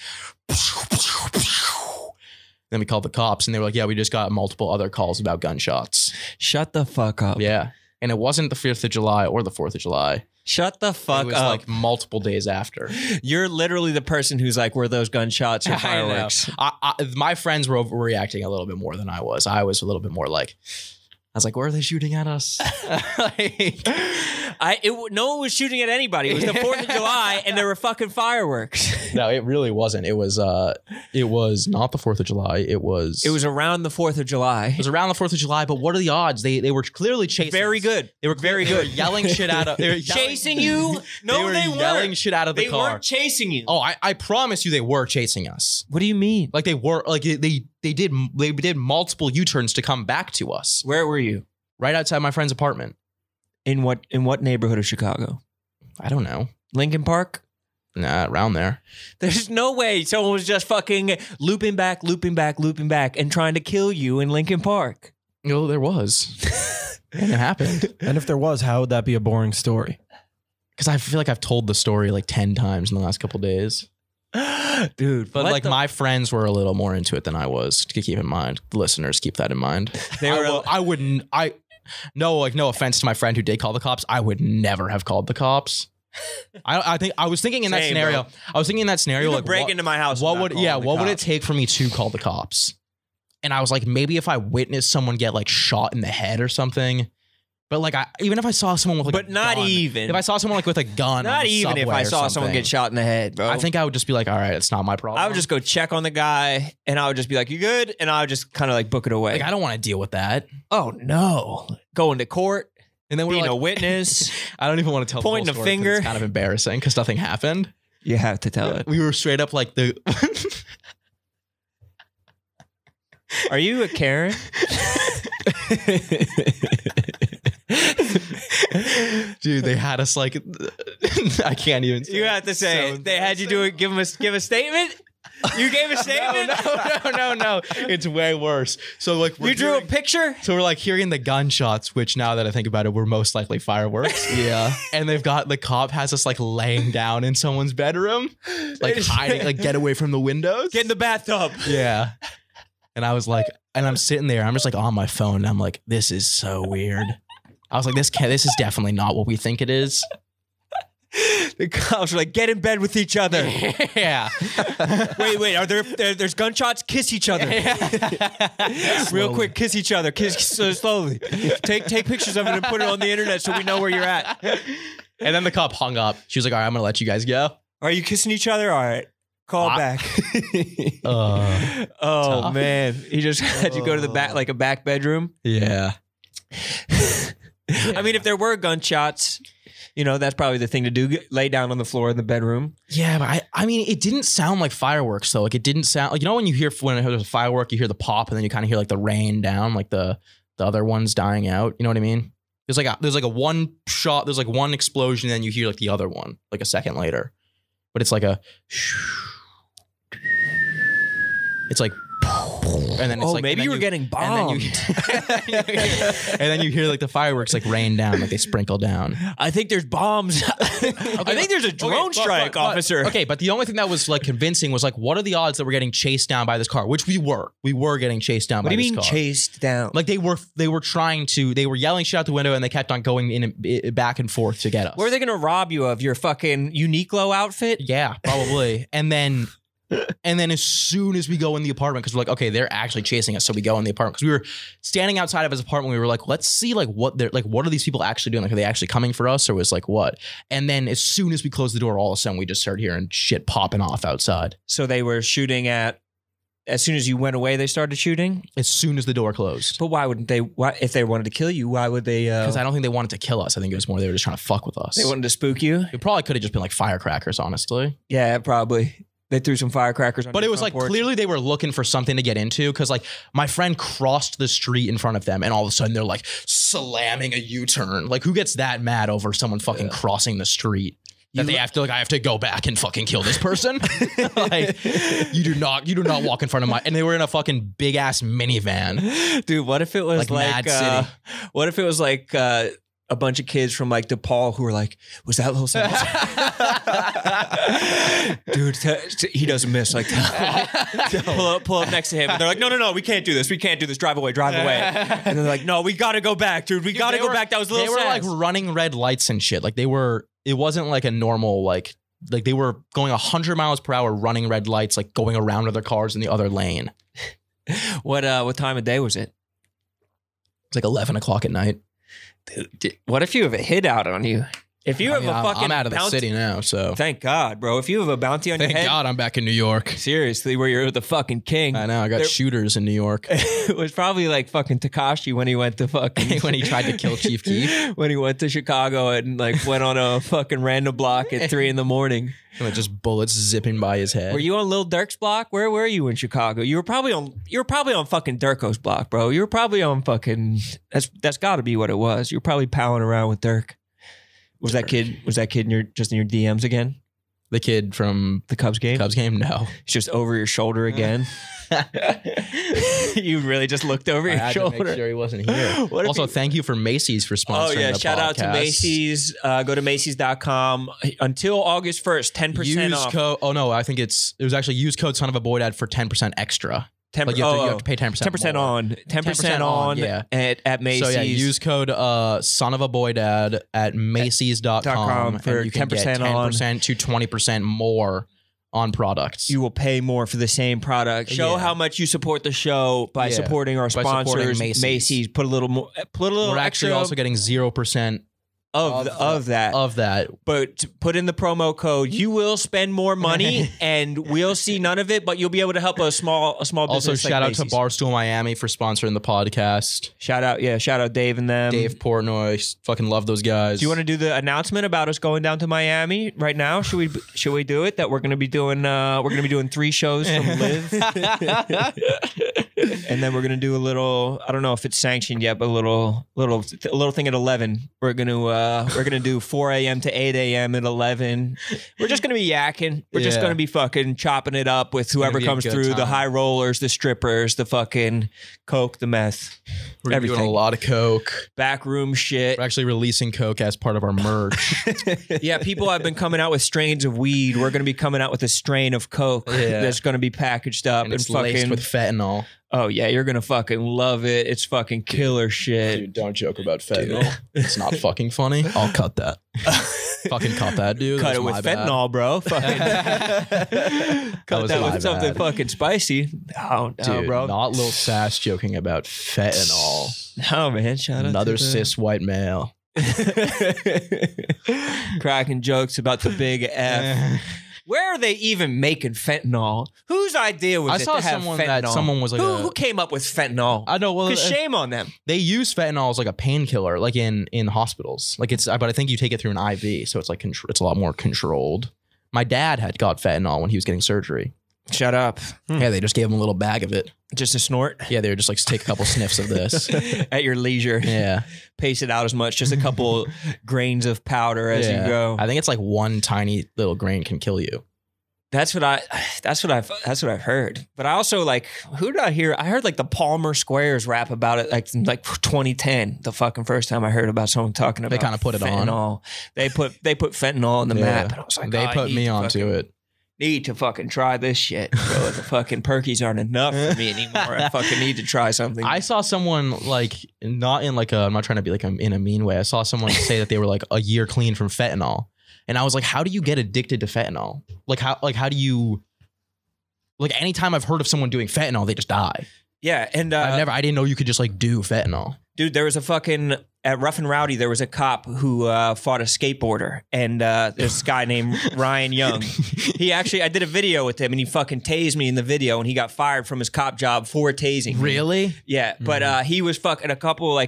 then we called the cops, and they were like, yeah, we just got multiple other calls about gunshots. Shut the fuck up. Yeah. And it wasn't the 5th of July or the 4th of July. Shut the fuck up. It was like multiple days after. You're literally the person who's like, were those gunshots or fireworks? My friends were overreacting a little bit more than I was. I was a little bit more like, I was like, where are they shooting at us? No one was shooting at anybody. It was the 4th of July and there were fucking fireworks. No, it really wasn't. It was not the 4th of July. It was around the 4th of July. It was around the 4th of July, but what are the odds? They were clearly chasing Very us. good. They were very good. Yelling shit out of chasing you? No, they weren't. Yelling shit out of the car. They weren't chasing you. Oh, I promise you they were chasing us. What do you mean? Like they were like they did multiple U-turns to come back to us. Where were you? Right outside my friend's apartment. In what neighborhood of Chicago? I don't know. Lincoln Park? Nah, around there. There's no way someone was just fucking looping back, and trying to kill you in Lincoln Park. No, there was. And it happened. And if there was, how would that be a boring story? Because I feel like I've told the story like 10 times in the last couple of days. Dude, but like my friends were a little more into it than I was. To keep in mind, the listeners keep that in mind. No offense to my friend who did call the cops. I would never have called the cops. I was thinking in that scenario. Bro. I was thinking in that scenario, like break into my house. What would it take for me to call the cops? And I was like, maybe if I witnessed someone get like shot in the head or something. But like, even if I saw someone with like a gun, if I saw someone like with a gun, not even if I saw someone get shot in the head, bro. I think I would just be like, all right, it's not my problem. I would just go check on the guy, and I would just be like, you good? And I would just kind of like book it away. Like, I don't want to deal with that. Oh no, going to court. And then we're being a witness. I don't even want to tell pointing the whole story a finger. It's kind of embarrassing because nothing happened. You have to tell it. We were straight up like the. Are you a Karen? Dude, they had us like. I can't even. You have to say they had you do it. Give a statement. You gave a statement? No. It's way worse. So like you drew a picture? So we're like hearing the gunshots, which now that I think about it, were most likely fireworks. Yeah. And the cop has us like laying down in someone's bedroom, like hiding, like get away from the windows. Get in the bathtub. Yeah. And I was like, and I'm sitting there, I'm just like on my phone, and I'm like, this is so weird. I was like, this is definitely not what we think it is. The cops were like, get in bed with each other. Yeah. Wait, there's gunshots? Kiss each other. Real quick, kiss each other. Kiss slowly. Take pictures of it and put it on the internet so we know where you're at. And then the cop hung up. She was like, all right, I'm going to let you guys go. Are you kissing each other? All right. Call back. Tough. Man. He just had you go to the back, like a back bedroom. Yeah. I mean, if there were gunshots, you know, that's probably the thing to do. Lay down on the floor in the bedroom. Yeah, but I mean, it didn't sound like fireworks though. Like it didn't sound like, you know, when there's a firework, you hear the pop and then you kind of hear like the rain down, like the other ones dying out. You know what I mean? There's like a one shot, there's like one explosion, and then you hear like the other one like a second later. But it's like it's like, and then it's like, maybe you were getting bombed. And then you hear like the fireworks like rain down, like they sprinkle down. I think there's bombs. I think there's a drone strike, officer. Okay, but the only thing that was like convincing was like, what are the odds that we're getting chased down by this car? Which we were. We were getting chased down by this car. What do you mean chased down? Like they were yelling shit out the window, and they kept on going in back and forth to get us. Where are they going to rob you of? Your fucking Uniqlo outfit? Yeah, probably. And then as soon as we go in the apartment, because we're like, okay, they're actually chasing us, so we go in the apartment, because we were standing outside of his apartment. We were like, let's see like what are these people actually doing? Like, are they actually coming for us, or was like what? And then as soon as we closed the door, all of a sudden we just started hearing shit popping off outside. So they were shooting as soon as you went away, they started shooting? As soon as the door closed. But why wouldn't they? If they wanted to kill you, why would they? Because I don't think they wanted to kill us. I think it was more they were just trying to fuck with us. They wanted to spook you? It probably could have just been like firecrackers, honestly. Yeah, probably. They threw some firecrackers on. But it was like clearly they were looking for something to get into, because like my friend crossed the street in front of them, and all of a sudden they're like slamming a U-turn. Like, who gets that mad over someone fucking crossing the street? That they have to I have to go back and fucking kill this person. Like, you do not walk in front of my. And they were in a fucking big ass minivan. Dude, what if it was like Mad City. What if it was like a bunch of kids from like DePaul who were like, was that Little Sims? Dude, he doesn't miss. Like, pull up next to him. And they're like, no, we can't do this. We can't do this. Drive away. And they're like, no, we got to go back, dude. We got to go back. That was Little Sims. They were like running red lights and shit. Like it wasn't like a normal, like they were going 100 miles per hour running red lights, like going around other cars in the other lane. What time of day was it? It's like 11 o'clock at night. Dude, what if you have a hit out on you? If you have a fucking I'm out of the city now, so thank God, bro. If you have a bounty on your head, thank God I'm back in New York. Seriously, where you're the fucking king. I know. I got shooters in New York. It was probably like fucking Tekashi when he went to fucking when he tried to kill Chief Keef. When he went to Chicago and like went on a fucking random block at 3 a.m. And just bullets zipping by his head. Were you on Lil Durk's block? Where were you in Chicago? You were probably on fucking Durko's block, bro. You were probably on fucking that's got to be what it was. You were probably palling around with Durk. Was that kid in your DMs again? The kid from the Cubs game? No. It's just over your shoulder again. You really just looked over your shoulder. To make sure he wasn't here. Also, thank you for Macy's for sponsoring the podcast. Shout out to Macy's. Go to Macy's.com until August 1st, 10% off. I think it was actually use code son of a boy dad for 10% extra. You have to pay 10%. 10% on. 10% on yeah. at Macy's. So yeah, use code son of a boy dad at Macy's.com for and you can 10% get 10% to 20% more on products. You will pay more for the same product. Show how much you support the show by supporting our sponsors. Macy's. Put a little more. We're actually also getting 0% of that. But put in the promo code. You will spend more money, and we'll see none of it. But you'll be able to help a small business. Also, shout out to Barstool Miami for sponsoring the podcast. Shout out Dave and them. Dave Portnoy, fucking love those guys. Do you want to do the announcement about us going down to Miami right now? Should we do it? That we're going to be doing 3 shows from Live. And then we're gonna do a little. I don't know if it's sanctioned yet, but a little thing at 11. We're gonna do 4 a.m. to 8 a.m. at 11. We're just gonna be yakking. We're just gonna be fucking chopping it up with whoever comes through. Time. The high rollers, the strippers, the fucking coke, the meth. We're doing a lot of coke. Backroom shit. We're actually releasing coke as part of our merch. Yeah, people have been coming out with strains of weed. We're gonna be coming out with a strain of coke that's gonna be packaged up and it's laced with fentanyl. Oh, yeah, you're going to fucking love it. It's fucking killer shit. Dude, don't joke about fentanyl. It's not fucking funny. I'll cut that. Fucking cut that, dude. Cut it with fentanyl, bro. Fucking cut that with something fucking spicy. Oh, no, dude, bro. Not Lil Sas joking about fentanyl. No, man. Shout out another to cis white male. Cracking jokes about the big F. Where are they even making fentanyl? Whose idea was it to have fentanyl? Someone was like, who came up with fentanyl? I know. Well, because shame on them. They use fentanyl as like a painkiller, like in hospitals. Like but I think you take it through an IV, so it's like it's a lot more controlled. My dad had got fentanyl when he was getting surgery. Shut up. Yeah, they just gave him a little bag of it. Just a snort? Yeah, they were just like, take a couple sniffs of this. At your leisure. Yeah. Pace it out as much. Just a couple grains of powder as you go. I think it's like one tiny little grain can kill you. That's what I've heard. But I also who did I hear? I heard like the Palmer Squares rap about it like 2010, the fucking first time I heard about someone talking about. They kind of put it fentanyl. On. They put fentanyl on the map. And I was like, they put me onto it. Need to fucking try this shit. Bro, the fucking perkies aren't enough for me anymore. I fucking need to try something. I saw someone not in I'm not trying to be in a mean way. I saw someone say that they were like a year clean from fentanyl. And I was like, how do you get addicted to fentanyl? How do you anytime I've heard of someone doing fentanyl, they just die. Yeah. And I didn't know you could just do fentanyl. Dude, there was a fucking at Rough and Rowdy, there was a cop who fought a skateboarder, and there's this guy named Ryan Young. I did a video with him, and he fucking tased me in the video, and he got fired from his cop job for tasing me. Really? Yeah, but he was fucking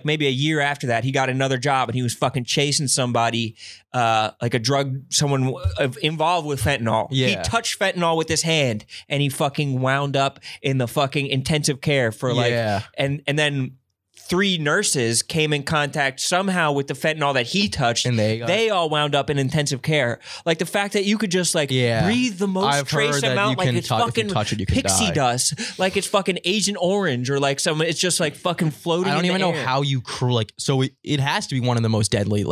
maybe a year after that, he got another job, and he was fucking chasing somebody, someone involved with fentanyl. Yeah. He touched fentanyl with his hand, and he fucking wound up in the fucking intensive care for and then 3 nurses came in contact somehow with the fentanyl that he touched, and they all wound up in intensive care. Like the fact that you could just breathe the most trace amount, like it's fucking pixie dust, like it's fucking Agent Orange, or it's just fucking floating. I don't even know air. how you so it has to be one of the most deadly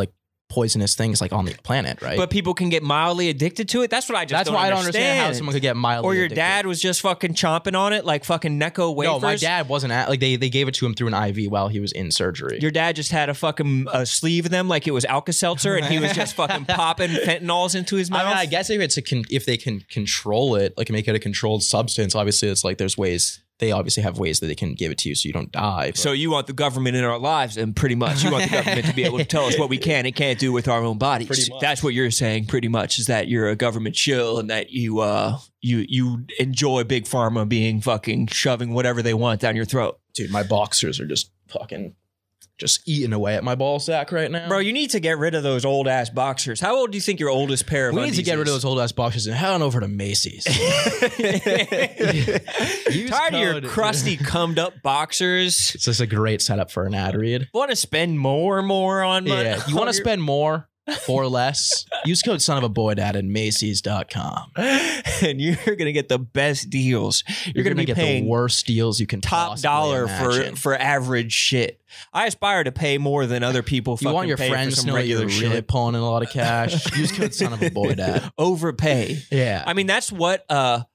poisonous things on the planet, right? But people can get mildly addicted to it. That's what I just That's why I don't understand how someone could get mildly Or your addicted. dad was just fucking chomping on it like fucking Necco wafers. No, my dad wasn't they gave it to him through an IV while he was in surgery. Your dad just had a fucking sleeve of them like it was Alka-Seltzer, and he was just fucking popping fentanyls into his mouth. I mean, I guess if they can control it, make it a controlled substance, obviously it's there's ways they obviously have ways that they can give it to you so you don't die. But. So you want the government in our lives, and pretty much you want the government to be able to tell us what we can and can't do with our own bodies. That's what you're saying, pretty much, is that you're a government shill and that you enjoy big pharma being fucking shoving whatever they want down your throat. Dude, my boxers are just fucking just eating away at my ball sack right now. Bro, you need to get rid of those old ass boxers. How old do you think your oldest pair of We need to get rid of those old ass boxers and head on over to Macy's. Tired of your crusty, cummed up boxers. It's just a great setup for an ad read. Want to spend more on money? Yeah, you want to spend more for less? Use code son of a boy dad at Macy's.com. And you're going to get the best deals. You're going to be get paying the worst deals you can top dollar for average shit. I aspire to pay more than other people. You want your friends to know you're really pulling in a lot of cash? Use code son of a boy dad. Overpay. Yeah. I mean, that's what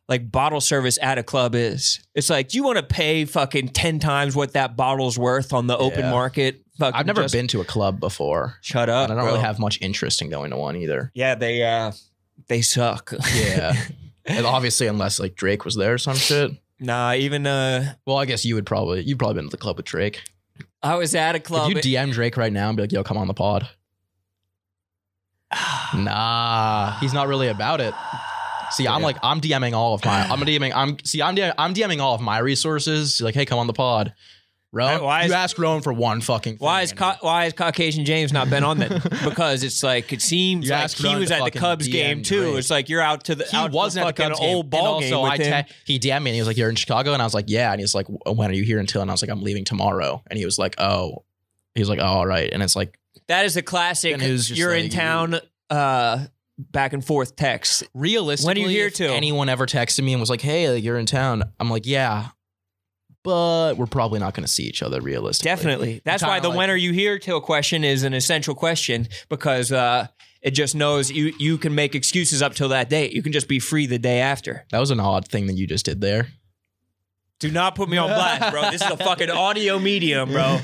like bottle service at a club is. It's like, you want to pay fucking 10 times what that bottle's worth on the open market. I've never been to a club before. Shut up. And I don't really have much interest in going to one either. Yeah, they suck. Yeah. And obviously, unless like Drake was there or some shit. Nah, even well, I guess you've probably been to the club with Drake. I was at a club. If you DM Drake right now and be like, yo, come on the pod. Nah, he's not really about it. See, I'm DMing all of my I'm DMing all of my resources. Like, hey, come on the pod. Rowan, you ask Rowan for one fucking thing. Why is Caucasian James not been on that? Because it's like, it seems like he was at the Cubs game too. Drake. It's like you're out to the wasn't at the Cubs old ball game with him. He DM'd me and he was like, you're in Chicago? And I was like, yeah. And he's like, when are you here until? And I was like, I'm leaving tomorrow. And he was like, oh. He was like, oh, all right. And it's like, that is a classic. You're like, in town. Back and forth text. Realistically, when are you here to? Anyone ever texted me and was like, hey, like, you're in town? I'm like, yeah. But we're probably not going to see each other realistically. Definitely. That's why the when are you here till question is an essential question, because it just knows you can make excuses up till that date. You can just be free the day after. That was an odd thing that you just did there. Do not put me on blast, bro. This is a fucking audio medium, bro.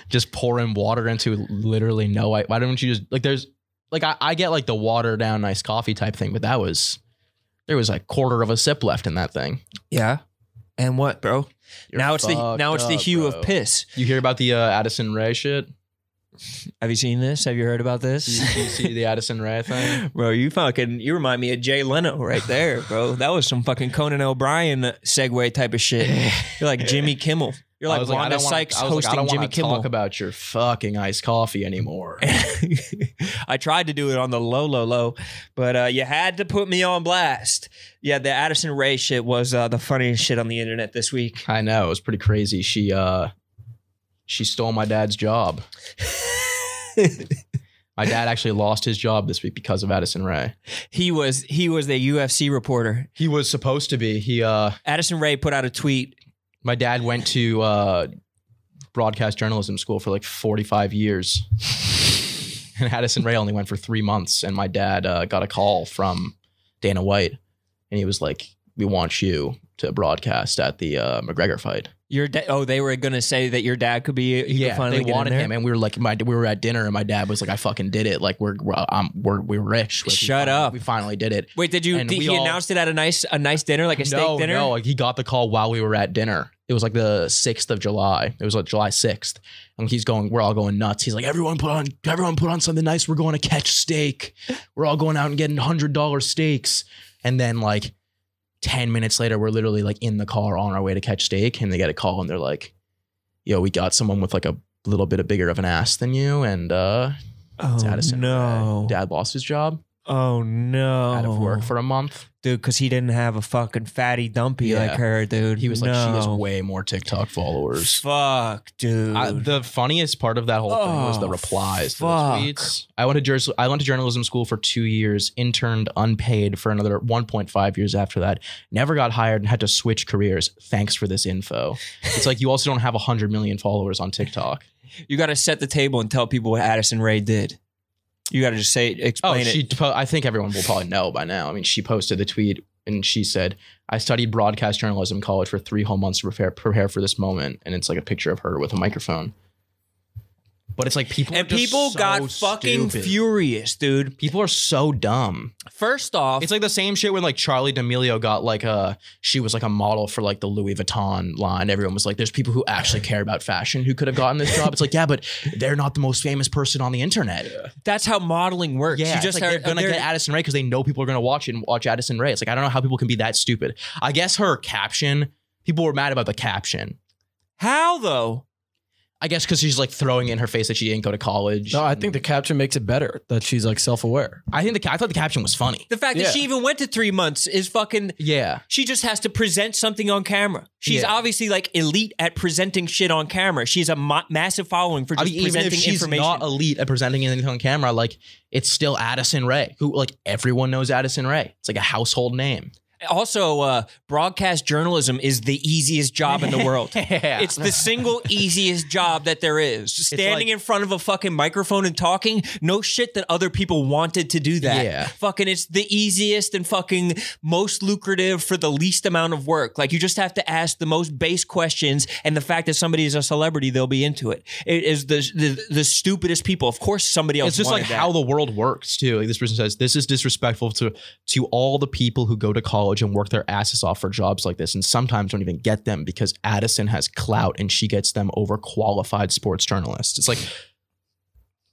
Just pouring water into literally no ice. Why don't you just, like, there's, like, I get like the water down iced coffee type thing, but there was like quarter of a sip left in that thing. Yeah. And what, bro? Now it's the hue of piss. You hear about the Addison Ray shit? Have you seen this? Have you heard about this? Did you see the Addison Ray thing? Bro, you remind me of Jay Leno right there, bro. That was some fucking Conan O'Brien segue type of shit. You're like Jimmy Kimmel. You're like Wanda Sykes hosting Jimmy Kimmel. I don't talk about your fucking iced coffee anymore. I tried to do it on the low, but you had to put me on blast. Yeah, the Addison Ray shit was the funniest shit on the internet this week. I know, it was pretty crazy. She stole my dad's job. My dad actually lost his job this week because of Addison Ray. He was the UFC reporter. He was supposed to be. Addison Ray put out a tweet. My dad went to broadcast journalism school for like 45 years. And Addison Ray only went for 3 months. And my dad got a call from Dana White. And he was like, we want you to broadcast at the McGregor fight. They were going to say that your dad could be. They wanted him, and we were like, we were at dinner, and my dad was like, I fucking did it. Like we're rich. Like, Shut up. We finally did it. Wait, did he announced it at a nice dinner, like a steak dinner? No, like he got the call while we were at dinner. It was like the 6th of July. It was like July 6th. And we're all going nuts. He's like, everyone put on something nice. We're going to catch steak. We're all going out and getting $100 steaks. And then like 10 minutes later, we're literally like in the car on our way to catch steak, and they get a call and they're like, yo, we got someone with like a little bit bigger of an ass than you. And it's Addison. No. Dad lost his job. Oh no. Out of work for a month. Dude, because he didn't have a fucking fatty dumpy like her, dude. He was like, she has way more TikTok followers. Fuck, dude. The funniest part of that whole thing was the replies to the tweets. I went to journalism school for 2 years, interned unpaid for another 1.5 years after that. Never got hired and had to switch careers. Thanks for this info. It's like you also don't have 100 million followers on TikTok. You got to set the table and tell people what Addison Ray did. You got to just explain it. I think everyone will probably know by now. I mean, she posted the tweet and she said, I studied broadcast journalism in college for 3 whole months to prepare for this moment. And it's like a picture of her with a microphone. But it's like people got fucking furious, dude. People are so dumb. First off, it's like the same shit when like Charlie D'Amelio got like she was like a model for like the Louis Vuitton line. Everyone was like, there's people who actually care about fashion who could have gotten this job. It's like, yeah, but they're not the most famous person on the internet. That's how modeling works. Yeah, they're gonna get Addison Ray because they know people are gonna watch it and watch Addison Ray. It's like, I don't know how people can be that stupid. I guess her caption, people were mad about the caption. How though? I guess because she's like throwing in her face that she didn't go to college. No, I think the caption makes it better that she's like self-aware. I thought the caption was funny. The fact that she even went to 3 months is fucking... Yeah. She just has to present something on camera. She's obviously like elite at presenting shit on camera. She's a massive following for just presenting even if she's information. not elite at presenting anything on camera, like it's still Addison Ray, who like everyone knows Addison Ray. It's like a household name. Also, broadcast journalism is the easiest job in the world. It's the single easiest job that there is. Standing in front of a fucking microphone and talking, no shit that other people wanted to do that. Yeah. Fucking, it's the easiest and fucking most lucrative for the least amount of work. Like, you just have to ask the most base questions, and the fact that somebody is a celebrity, they'll be into it. It is the stupidest people. Of course, somebody else. It's just like how the world works too. Like this person says, this is disrespectful to all the people who go to college and work their asses off for jobs like this and sometimes don't even get them because Addison has clout and she gets them over qualified sports journalists. It's like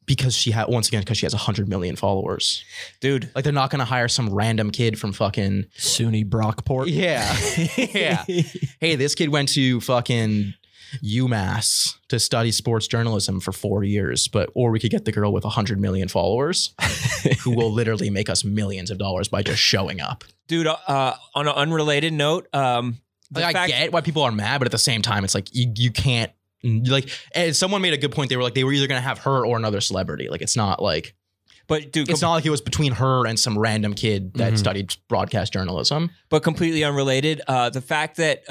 because she has 100 million followers. Dude. Like they're not going to hire some random kid from fucking SUNY Brockport. Yeah. Yeah. Hey, this kid went to fucking UMass to study sports journalism for 4 years, or we could get the girl with 100 million followers who will literally make us millions of dollars by just showing up. Dude, on an unrelated note, I get why people are mad, but at the same time, it's like you can't like. And someone made a good point. They were either going to have her or another celebrity. Like it's not like. But dude, it's not like it was between her and some random kid that studied broadcast journalism. But completely unrelated, the fact that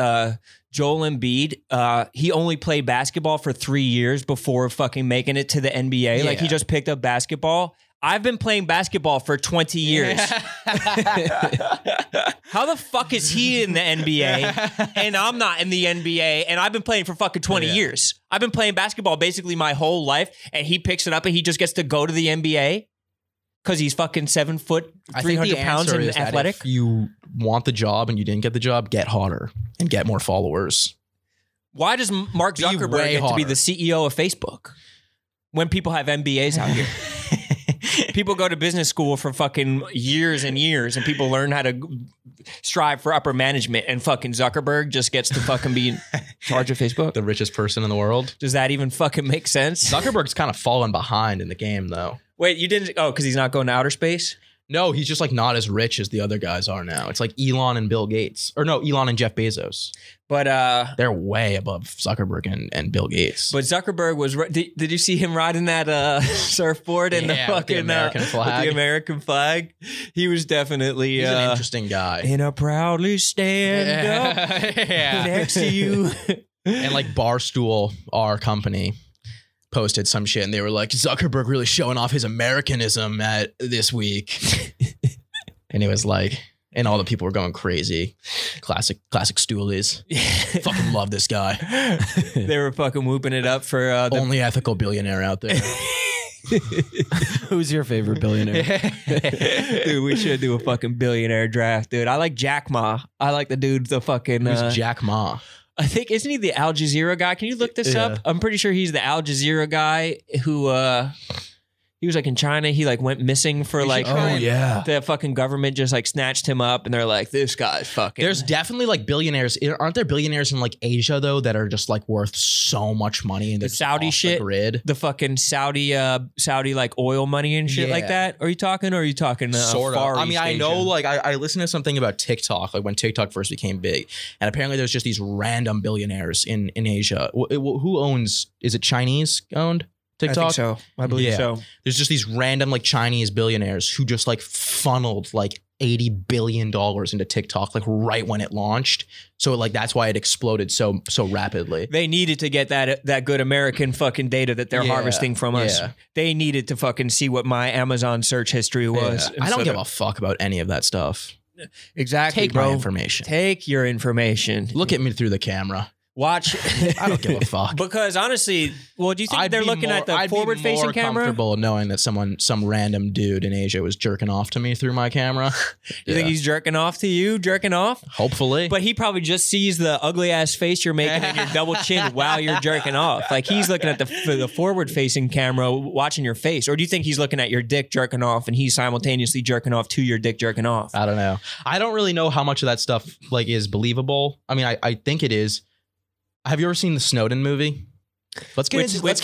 Joel Embiid, he only played basketball for 3 years before fucking making it to the NBA. Yeah. Like he just picked up basketball. I've been playing basketball for 20 years. How the fuck is he in the NBA and I'm not in the NBA and I've been playing for fucking 20 years? I've been playing basketball basically my whole life and he picks it up and he just gets to go to the NBA because he's fucking 7 foot, 300 pounds and athletic. If you want the job and you didn't get the job, get hotter and get more followers. Why does Mark Zuckerberg get to be the CEO of Facebook when people have MBAs out here? People go to business school for fucking years and years and people learn how to strive for upper management and fucking Zuckerberg just gets to fucking be in charge of Facebook. The richest person in the world. Does that even fucking make sense? Zuckerberg's kind of fallen behind in the game though. Wait, you didn't? Oh, because he's not going to outer space? No, he's just like not as rich as the other guys are now. It's like Elon and Bill Gates. Or no, Elon and Jeff Bezos. But they're way above Zuckerberg and Bill Gates. But Zuckerberg was did you see him riding that surfboard in the fucking American flag? With the American flag? He was definitely he's an interesting guy. And I proudly stand up next to you. And like Barstool, our company, posted some shit and they were like, Zuckerberg really showing off his Americanism at this week. And it was like, and all the people were going crazy. Classic stoolies. Fucking love this guy. They were fucking whooping it up for the only ethical billionaire out there. Who's your favorite billionaire? Dude, we should do a fucking billionaire draft, dude. I like Jack Ma. I like the dude, the fucking Who's Jack Ma? I think, isn't he the Al Jazeera guy? Can you look this up? I'm pretty sure he's the Al Jazeera guy who he was like in China. He like went missing for like, the fucking government just like snatched him up and they're like, this guy's fucking. There's definitely like billionaires. Aren't there billionaires in like Asia though that are just like worth so much money and the Saudi shit, the fucking Saudi like oil money and shit like that? Are you talking sort of? I mean, I know Asia? like I listened to something about TikTok, like when TikTok first became big, and apparently there's just these random billionaires in Asia. Who owns? Is it Chinese owned? TikTok? I think so. I believe so. There's just these random like Chinese billionaires who just like funneled like $80 billion into TikTok like right when it launched. So like that's why it exploded so rapidly. They needed to get that good American fucking data that they're harvesting from us. Yeah. They needed to fucking see what my Amazon search history was. I don't give a fuck about any of that stuff. Exactly. Take my information. Take your information. Look at me through the camera. Watch. I don't give a fuck. Because honestly, well, do you think they're looking at the I'd forward-facing be more camera? comfortable knowing that some random dude in Asia was jerking off to me through my camera. You think he's jerking off to you? Jerking off? Hopefully. But he probably just sees the ugly ass face you're making and your double chin while you're jerking off. Like he's looking at the forward-facing camera, watching your face. Or do you think he's looking at your dick jerking off and he's simultaneously jerking off to your dick jerking off? I don't know. I don't really know how much of that stuff like is believable. I mean, I think it is. Have you ever seen the Snowden movie? Let's get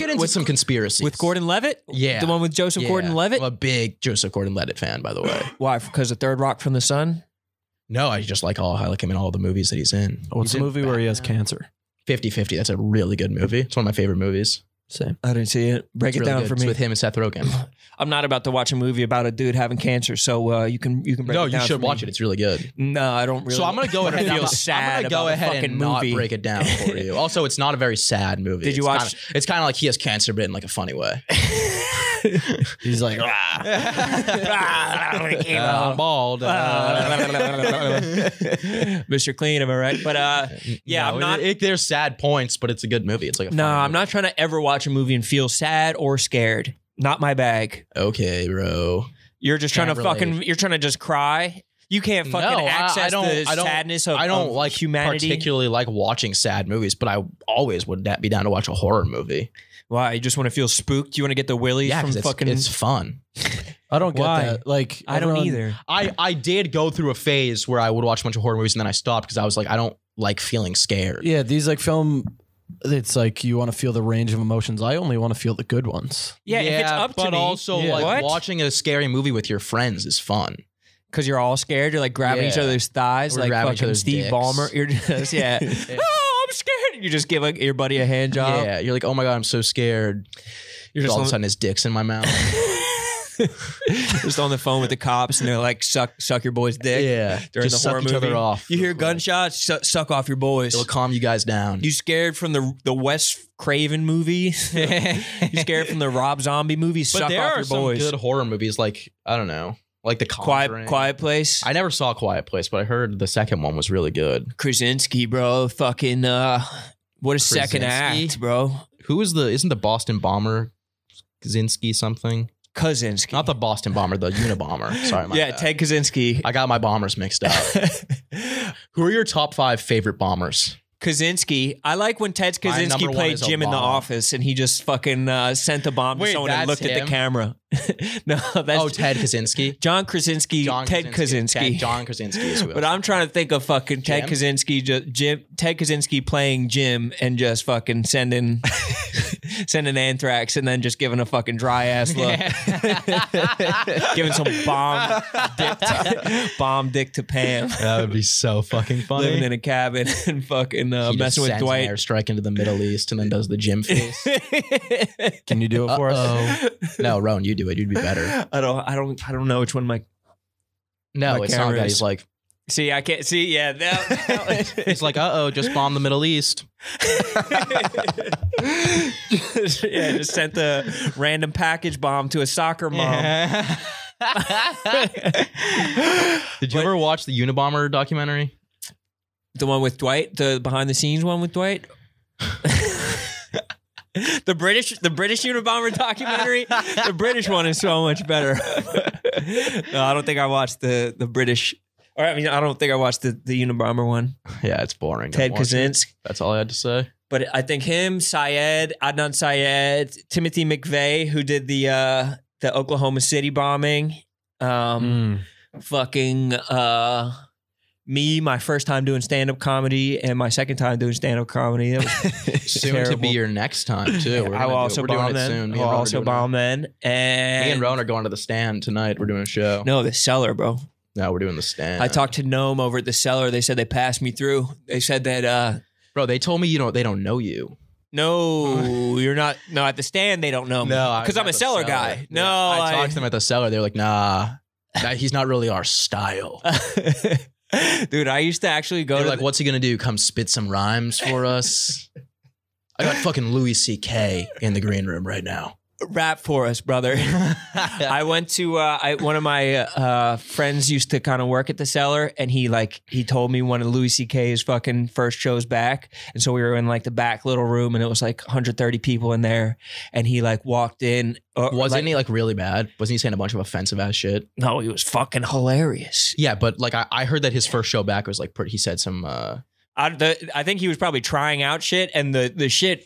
into some conspiracies. With Gordon Levitt? Yeah. The one with Joseph Gordon-Levitt? I'm a big Joseph Gordon-Levitt fan, by the way. Why? Because of Third Rock from the Sun? No, I just like I like him in all the movies that he's in. What's the movie where he has cancer? 50-50. That's a really good movie. It's one of my favorite movies. Same. I didn't see it. Break it down for me. It's with him and Seth Rogen. I'm not about to watch a movie about a dude having cancer, so you can break it down. No, you should watch it. It's really good. No, I don't really. So I'm gonna go ahead and feel sad. I'm gonna go ahead and not movie. break it down for you. Also, it's not a very sad movie. Did you watch? It's kind of like he has cancer, but in like a funny way. He's like, I'm bald. Mr. Clean, am I right? But yeah, No, I'm not. There's sad points, but it's a good movie. It's like a No, funny I'm movie. not trying to ever watch a movie and feel sad or scared. Not my bag. Okay, bro. You're just trying to Can't relate. You're trying to just cry. You can't fucking access the sadness of I don't of like humanity. particularly like watching sad movies, but I always would be down to watch a horror movie. Why? You just want to feel spooked? You want to get the willies Yeah, from 'cause fucking... it's fun. I don't get Why? that. Like, I don't everyone- either. I did go through a phase where I would watch a bunch of horror movies and then I stopped because I was like, I don't like feeling scared. Yeah, these like film. It's like you want to feel the range of emotions. I only want to feel the good ones. Yeah, if it's up to but me. also Yeah. like What? watching a scary movie with your friends is fun. Because you're all scared. You're like grabbing each Yeah. other's thighs, We're like grabbing each fucking other's Steve dicks. Ballmer. You're just, yeah. Oh, I'm scared. You just give your buddy a hand job. Yeah, you're like, oh my god, I'm so scared. You're All of a just sudden, his dick's in my mouth. just on the phone with the cops, and they're like, suck your boy's dick. Yeah, During just the horror suck each movie. other off. You hear gunshots, suck off your boys. It'll calm you guys down. You scared from the Wes Craven movie? You scared from the Rob Zombie movie? but Suck there off are your some boys. good horror movies, like I don't know, like The Conjuring. Quiet Place. I never saw Quiet Place, but I heard the second one was really good. Krasinski, bro. Fucking what a second Krasinski? act, bro. Isn't the Boston bomber Kaczynski something? Kaczynski. Not the Boston bomber, the Unabomber. Sorry, my yeah, bad. Ted Kaczynski. I got my bombers mixed up. Who are your top 5 favorite bombers? Kaczynski. I like when Ted My Kaczynski number one played is Jim in The Obama. Office and he just fucking sent a bomb to Wait, someone and that's looked at him? the camera. No, that's Ted Kaczynski. John Krasinski, Ted Kaczynski. John Krasinski is who But I'm trying to think of fucking Ted Jim? Kaczynski, Ted Kaczynski playing Jim and just fucking sending anthrax and then just giving a fucking dry ass look, giving some bomb dick to Pam, That would be so fucking funny. living in a cabin and fucking He just messing with sends an Dwight. airstrike into the Middle East and then does the Jim face. Can you do it for us? No, Rowan, you do it. You'd be better. I don't know which one my No, My it's not camera that. is- He's like, see. I can't see. Yeah, he's like, just bomb the Middle East. yeah, just sent the random package bomb to a soccer mom. Did you ever watch the Unabomber documentary? The one with Dwight, the behind the scenes one with Dwight. The British Unabomber documentary. The British one is so much better. No, I don't think I watched the British. Or I mean, I don't think I watched the Unabomber one. Yeah, it's boring. Ted Don't watch it. Kaczynski. That's all I had to say. But I think him, Adnan Syed, Timothy McVeigh, who did the Oklahoma City bombing. Fucking me, my first time doing stand-up comedy and my second time doing stand-up comedy. That was Soon terrible. to be your next time too. I will also bomb it then. soon. Me I'll and Rowan are also doing bomb it. then. And Me and Rowan are going to the Stand tonight. We're doing a show. no, the Cellar, bro. No, we're doing the Stand. I talked to Gnome over at the Cellar. They said they passed me through. They said that Bro, they told me they don't know you. no, you're not. No, at the Stand they don't know me. No, because I'm a Cellar guy. No, I talked to them at the Cellar. They're like, nah, he's not really our style. Dude, I used to actually go They're to like, what's he gonna do? Come spit some rhymes for us? I got fucking Louis C.K. in the green room right now. Rap for us, brother. I went to one of my friends used to kind of work at the Cellar, and he told me one of Louis C.K.'s fucking first shows back, and so we were in like the back little room, and it was like 130 people in there, and he like walked in. Wasn't he like really bad? Wasn't he saying a bunch of offensive ass shit? No, he was fucking hilarious. Yeah, but like I heard that his first show back was like he said some. I think he was probably trying out shit, and the shit.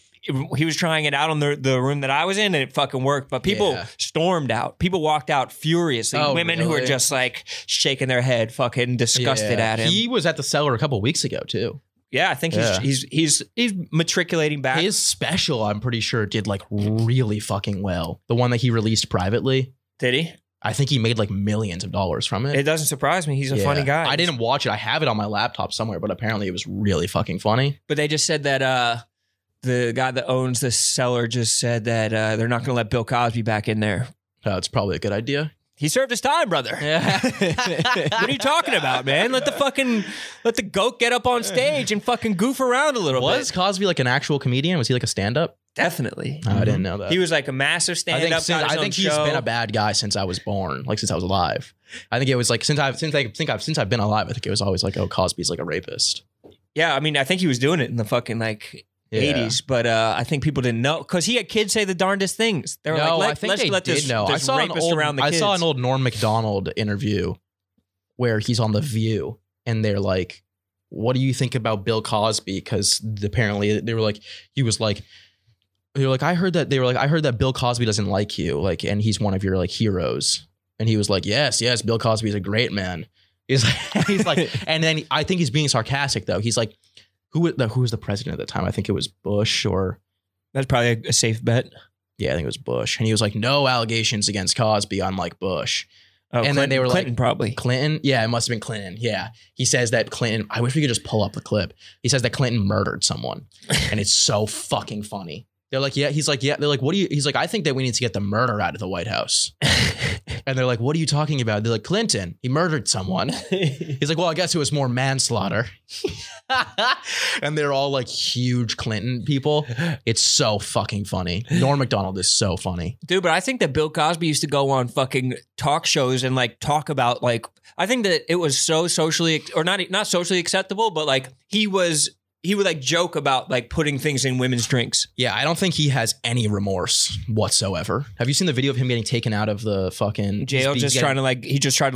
He was trying it out on the room that I was in, and it fucking worked. But people stormed out. People walked out furiously. Women who were just like shaking their head, fucking disgusted at him. He was at the Cellar a couple weeks ago too. Yeah, I think he's matriculating back. His special, I'm pretty sure, did like really fucking well. The one that he released privately. Did he? I think he made like millions of dollars from it. It doesn't surprise me. He's a funny guy. I didn't watch it. I have it on my laptop somewhere, but apparently it was really fucking funny. But they just said that the guy that owns the Cellar just said that they're not going to let Bill Cosby back in there. It's probably a good idea. He served his time, brother. Yeah. What are you talking about, man? Let the goat get up on stage and fucking goof around a little bit. Was Cosby like an actual comedian? Was he like a stand-up? Definitely. I didn't know that. He was like a massive stand-up. I think he's been a bad guy since I was born, like since I was alive. I think it was like since I've been alive. I think it was always like, oh, Cosby's like a rapist. Yeah, I mean, I think he was doing it in the fucking like 80s, but I think people didn't know because he had kids say the darndest things. They were like, let's let this rapist around the kids. I saw an old Norm Macdonald interview where he's on The View, and they're like, what do you think about Bill Cosby? Because apparently they were like, I heard that Bill Cosby doesn't like you, like, and he's one of your like heroes. And he was like, yes, Bill Cosby is a great man. He's like, and then I think he's being sarcastic though. He's like, who was the president at the time? I think it was Bush or. That's probably a safe bet. Yeah, I think it was Bush. And he was like, no allegations against Cosby, unlike Bush. Oh, and then they were Clinton, like, probably. Clinton? Yeah, it must have been Clinton. Yeah. He says that Clinton, I wish we could just pull up the clip. He says that Clinton murdered someone. And it's so fucking funny. They're like, yeah. He's like, yeah. They're like, what do you? He's like, I think that we need to get the murder out of the White House. And they're like, what are you talking about? They're like, Clinton, he murdered someone. He's like, well, I guess it was more manslaughter. And they're all like huge Clinton people. It's so fucking funny. Norm Macdonald is so funny. Dude, but I think that Bill Cosby used to go on fucking talk shows and like talk about like, I think that it was so socially, or not socially acceptable, but like he would like joke about like putting things in women's drinks. Yeah, I don't think he has any remorse whatsoever. Have you seen the video of him getting taken out of the fucking jail? He just tried to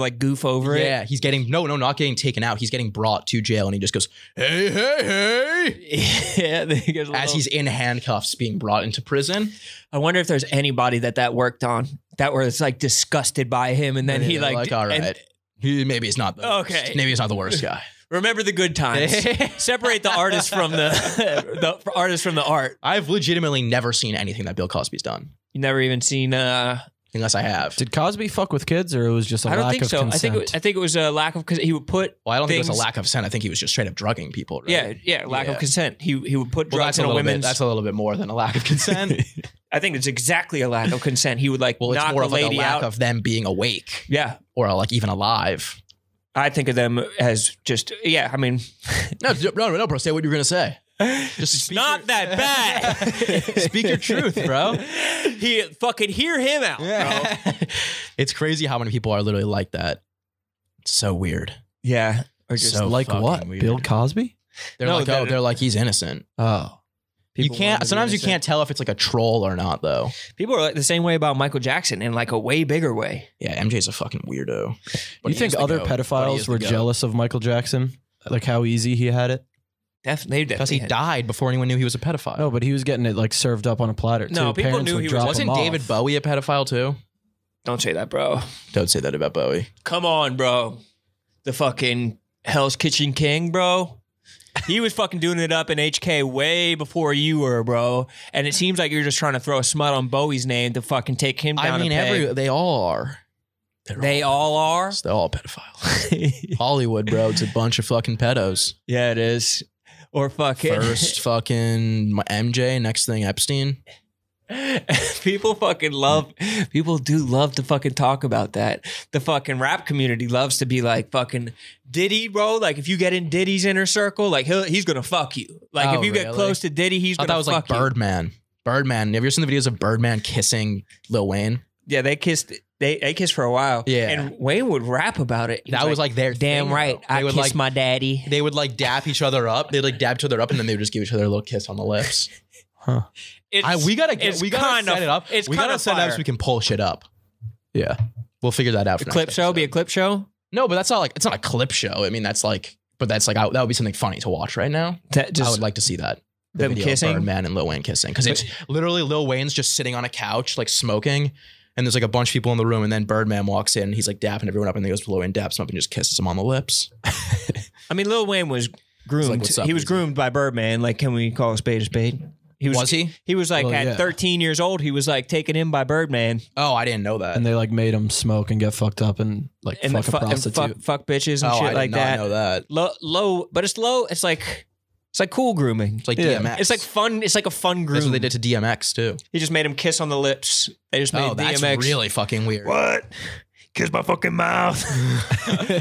like goof over it. Yeah, he's getting not getting taken out. He's getting brought to jail, and he just goes, hey, hey, hey. Yeah, then he goes as he's in handcuffs being brought into prison. I wonder if there's anybody that worked on that was like disgusted by him, and then he like all right, maybe it's not the worst. Maybe it's not the worst guy. Remember the good times. Separate the artist from the artist from the art. I've legitimately never seen anything that Bill Cosby's done. You never even seen unless I have. Did Cosby fuck with kids, or it was just a lack of consent? I think it was a lack of, because he would put. Well, I don't think it was a lack of consent. I think he was just straight up drugging people. Right? Yeah, lack of consent. He would put drugs in a women's. That's a little bit more than a lack of consent. I think it's exactly a lack of consent. He would like knock it's more a of like lady a lack out of them being awake. Yeah, or like even alive. I think of them as just, I mean. No, bro, say what you're going to say. Just not that bad. Speak your truth, bro. Fucking hear him out, bro. It's crazy how many people are literally like that. It's so weird. Yeah. Or just so like what? Weird. Bill Cosby? They're like, he's innocent. Oh. Sometimes you can't tell if it's like a troll or not, though. People are like the same way about Michael Jackson in like a way bigger way. Yeah, MJ's a fucking weirdo. You think other pedophiles were jealous of Michael Jackson? Like how easy he had it? Definitely. Because he died before anyone knew he was a pedophile. No, but he was getting it like served up on a platter too. No, people knew he was. Wasn't David Bowie a pedophile too? Don't say that, bro. Don't say that about Bowie. Come on, bro. The fucking Hell's Kitchen King, bro. He was fucking doing it up in HK way before you were, bro. And it seems like you're just trying to throw a smut on Bowie's name to fucking take him down. I mean, they all are. They all are? They're all pedophiles. Hollywood, bro. It's a bunch of fucking pedos. Yeah, it is. Or fucking... First fucking MJ, next thing Epstein. People do love to fucking talk about that. The fucking rap community loves to be like fucking Diddy, bro. Like if you get in Diddy's inner circle, like he's gonna fuck you. Like if you get close to Diddy, he's gonna fuck you. That was like Birdman. Birdman. Have you ever seen the videos of Birdman kissing Lil Wayne? Yeah, they kissed. They kissed for a while. Yeah. And Wayne would rap about it. That was like their damn thing, right. though. I kissed my daddy. They would like dap each other up. They'd like dap each other up, and then they would just give each other a little kiss on the lips. Huh. We gotta set it up. It's we gotta set it up so we can pull shit up. Yeah, we'll figure that out. A clip show? Be a clip show? No, but that's not like, it's not a clip show. I mean, that's like, but that's like, that would be something funny to watch right now. I would like to see that. Them kissing? Birdman and Lil Wayne kissing. Because it's literally Lil Wayne's just sitting on a couch, like smoking. And there's like a bunch of people in the room. And then Birdman walks in. And he's like dapping everyone up. And he goes to Lil Wayne, daps him up and just kisses him on the lips. I mean, Lil Wayne was groomed. Like, what's up, he was groomed by Birdman. Like, can we call a spade a spade? Was he? He was like at 13 years old. He was like taken in by Birdman. Oh, I didn't know that. And they like made him smoke and get fucked up and like fuck a prostitute. And fuck bitches and shit like that. I did not know that. Low, but it's low. It's like cool grooming. It's like DMX. It's like fun. It's like a fun groom. That's what they did to DMX too. He just made him kiss on the lips. They just made that's DMX. really fucking weird. What? Kiss my fucking mouth.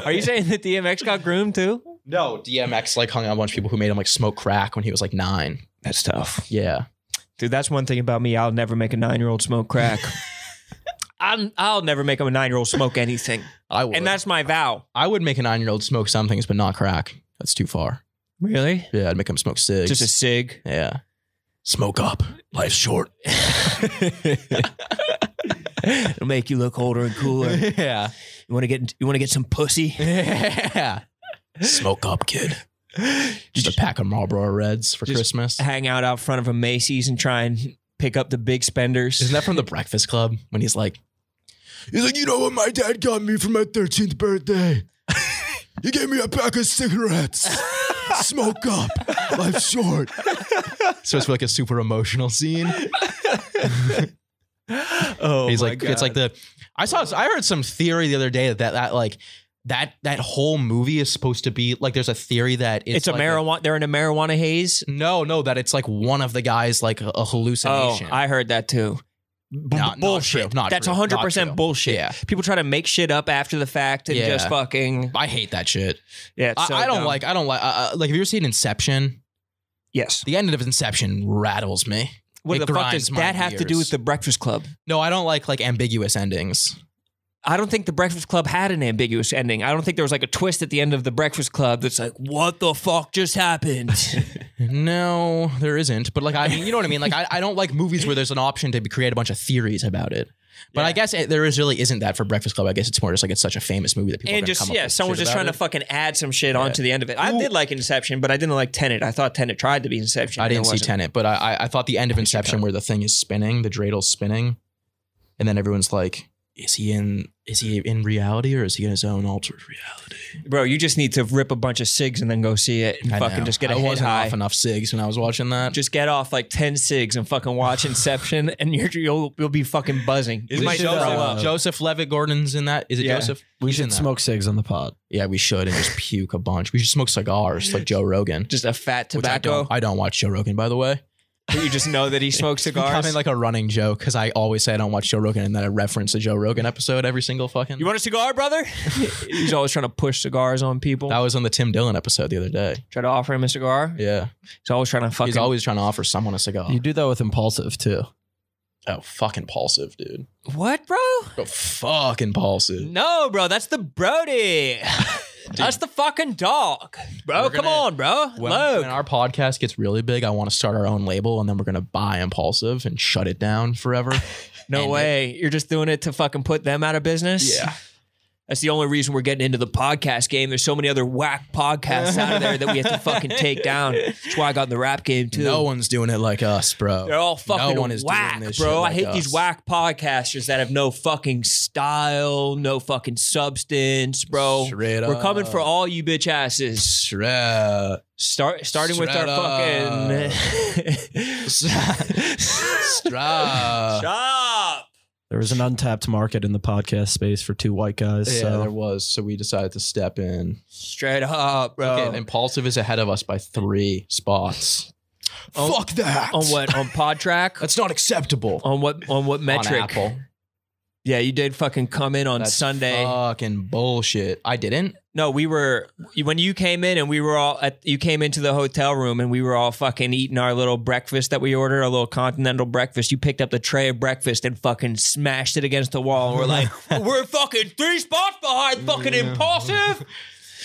Are you saying that DMX got groomed too? No, DMX like hung out with a bunch of people who made him like smoke crack when he was like 9. That's tough. Yeah. Dude, that's one thing about me. I'll never make a 9-year-old smoke crack. I'll never make a 9-year-old smoke anything. I would. And that's my vow. I would make a 9-year-old smoke some things, but not crack. That's too far. Really? Yeah, I'd make him smoke cigs. Just a cig? Yeah. Smoke up. Life's short. It'll make you look older and cooler. Yeah. You want to get some pussy? Yeah. Smoke up, kid. Just a pack of Marlboro Reds for Christmas. Hang out front of a Macy's and try and pick up the big spenders. Isn't that from The Breakfast Club? When he's like, you know what my dad got me for my 13th birthday? He gave me a pack of cigarettes. Smoke up. Life's short. So it's like a super emotional scene. Oh, he's my like, God. it's like I heard some theory the other day that whole movie is supposed to be like, there's a theory that it's like a marijuana. They're in a marijuana haze. No, that it's like one of the guys like a hallucination. Oh, I heard that too. Bullshit. That's 100% bullshit. Yeah. People try to make shit up after the fact and just fucking. I hate that shit. Yeah, it's so I don't dumb. like. Have you ever seen Inception? Yes. The end of Inception rattles me. What the fuck does that have to do with The Breakfast Club? No, I don't like ambiguous endings. I don't think The Breakfast Club had an ambiguous ending. I don't think there was like a twist at the end of The Breakfast Club that's like, what the fuck just happened? No, there isn't. But like, I mean, you know what I mean? Like, I don't like movies where there's an option to create a bunch of theories about it. But I guess there really isn't that for Breakfast Club. I guess it's more just like it's such a famous movie that people are just come up with someone's shit just about trying to fucking add some shit onto the end of it. I did like Inception, but I didn't like Tenet. I thought Tenet tried to be Inception. I didn't see Tenet, but I thought the end of Inception where the thing is spinning, the dreidel's spinning, and then everyone's like, is he in reality or is he in his own altered reality? Bro, you just need to rip a bunch of cigs and then go see it and fucking just get a I head wasn't high. off enough cigs when I was watching that. Just get off like 10 cigs and fucking watch Inception and you'll be fucking buzzing. Is You it might throw up. Joseph Levitt Gordon's in that? Is it Joseph? We should smoke cigs on the pod. Yeah, we should, and just puke a bunch. We should smoke cigars like Joe Rogan. Just a fat Which tobacco. I don't watch Joe Rogan, by the way. You just know that he smokes It's cigars. becoming like a running joke because I always say I don't watch Joe Rogan, and then I reference a Joe Rogan episode every single fucking. You want a cigar, brother? He's always trying to push cigars on people. That was on the Tim Dillon episode the other day. Try to offer him a cigar. Yeah, He's always trying to fucking. he's always trying to offer someone a cigar. You do that with Impulsive too. Oh, fucking impulsive, dude. What, bro? Oh, fucking impulsive. No, bro. That's the Brody. That's the fucking dog. Bro, come on, bro. When Look. our podcast gets really big, I want to start our own label, and then we're gonna buy Impulsive and shut it down forever. No way. You're just doing it to fucking put them out of business? Yeah. That's the only reason we're getting into the podcast game. There's so many other whack podcasts out of there that we have to fucking take down. That's why I got in the rap game too. No one's doing it like us, bro. They're all fucking no one is whack, doing this bro. shit I like hate these us. whack podcasters that have no fucking style, no fucking substance, bro. Straight We're coming up. for all you bitch asses. Shred. Starting with our fucking Strap. Stop. There was an untapped market in the podcast space for two white guys. Yeah, so there was. So we decided to step in. Straight up, bro. Okay, Impulsive is ahead of us by 3 spots. Fuck that. On what? On PodTrack? That's not acceptable. On what On metric? Apple. Yeah, you did fucking come in on That's Sunday. fucking bullshit. I didn't. No, when you came in and we were all you came into the hotel room and we were all fucking eating our little breakfast that we ordered, our little continental breakfast. You picked up the tray of breakfast and fucking smashed it against the wall. And we're like, we're fucking 3 spots behind fucking Impulsive.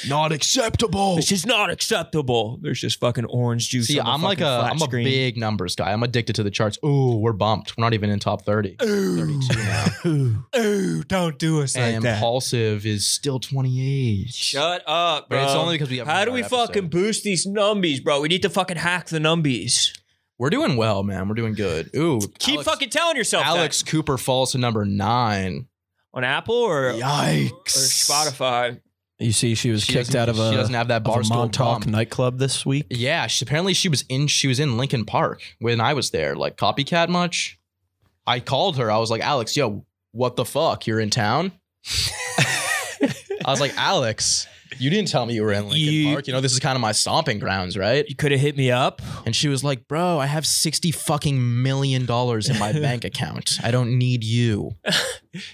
Not acceptable. This is not acceptable. There's just fucking orange juice. See, on the I'm a big numbers guy. I'm addicted to the charts. Ooh, we're bumped. We're not even in top 30. Ooh. 32 now. Ooh, don't do us like and that. Impulsive is still 28. Shut up, bro. But it's only because we have. How do we fucking boost these numbies, bro? We need to fucking hack the numbies. We're doing well, man. We're doing good. Ooh, Keep fucking telling yourself Alex that. Cooper falls to number 9 On Apple or Yikes. or Spotify. You see, she was kicked out of She doesn't have that Barstool Montauk bump. nightclub this week. Yeah, apparently she was in Lincoln Park when I was there. Like, copycat much? I called her. I was like, Alex, yo, what the fuck? You're in town? I was like, Alex, you didn't tell me you were in Lincoln Park. You know, this is kind of my stomping grounds, right? You could have hit me up. And she was like, bro, I have $60 fucking million in my bank account. I don't need you.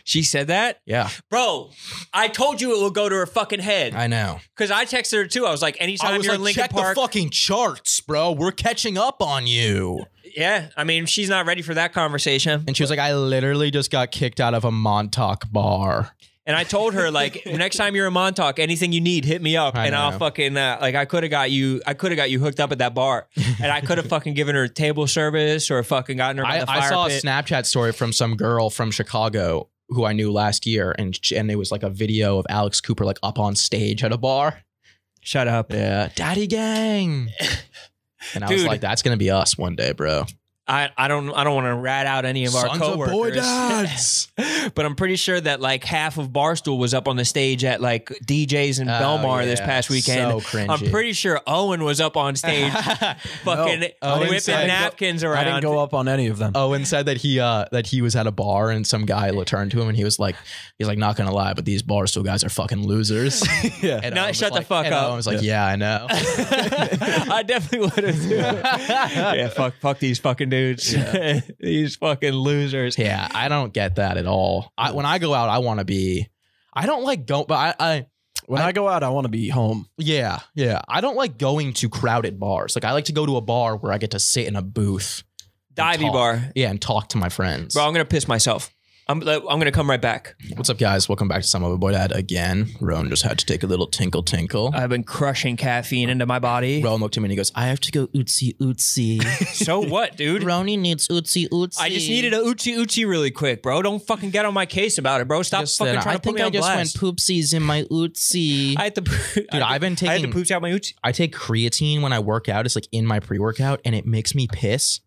She said that? Yeah, Bro, I told you it would go to her fucking head. I know. Because I texted her too. I was like, anytime you're in Lincoln check Park. the fucking charts, bro. We're catching up on you. Yeah, I mean, she's not ready for that conversation. And she was like, I literally just got kicked out of a Montauk bar. And I told her, like, next time you're in Montauk, anything you need, hit me up, and I'll fucking like I could have got you hooked up at that bar, and I could have fucking given her table service or fucking gotten her by the fire I saw pit. a Snapchat story from some girl from Chicago who I knew last year, and it was like a video of Alex Cooper like up on stage at a bar. Shut up. Yeah, Daddy Gang. And I was like, that's gonna be us one day, bro. I don't want to rat out any of our Sons coworkers, of boy dads. but I'm pretty sure that like half of Barstool was up on the stage at like DJs in Belmar this past weekend. So cringy. I'm pretty sure Owen was up on stage, fucking whipping napkins around. I didn't go up on any of them. Owen said that he was at a bar and some guy turned to him and he's like, not gonna lie, but these Barstool guys are fucking losers. Yeah. And No, Owen was shut the like- fuck and up. Owen was like, yeah, I know. I definitely would have. Yeah, fuck these fucking dudes. These fucking losers. Yeah, I don't get that at all. When I go out, I want to be. I don't like go, but When I go out, I want to be home. Yeah. I don't like going to crowded bars. Like I like to go to a bar where I get to sit in a booth, Divey bar. yeah, and talk to my friends. Bro, I'm gonna piss myself. I'm gonna come right back. What's up, guys? Welcome back to Some of a Boy Dad again. Roan just had to take a little tinkle. I've been crushing caffeine into my body. Roan looked at me and he goes, "I have to go ootsie." So what, dude? Roni needs ootsie. I just needed a oochie really quick, bro. Don't fucking get on my case about it, bro. Stop fucking trying to put me on blast. poopsies in my ootsie. I had to, Dude, I've been I had to taking. pooch out my oochie. I take creatine when I work out. It's like in my pre-workout, and it makes me piss.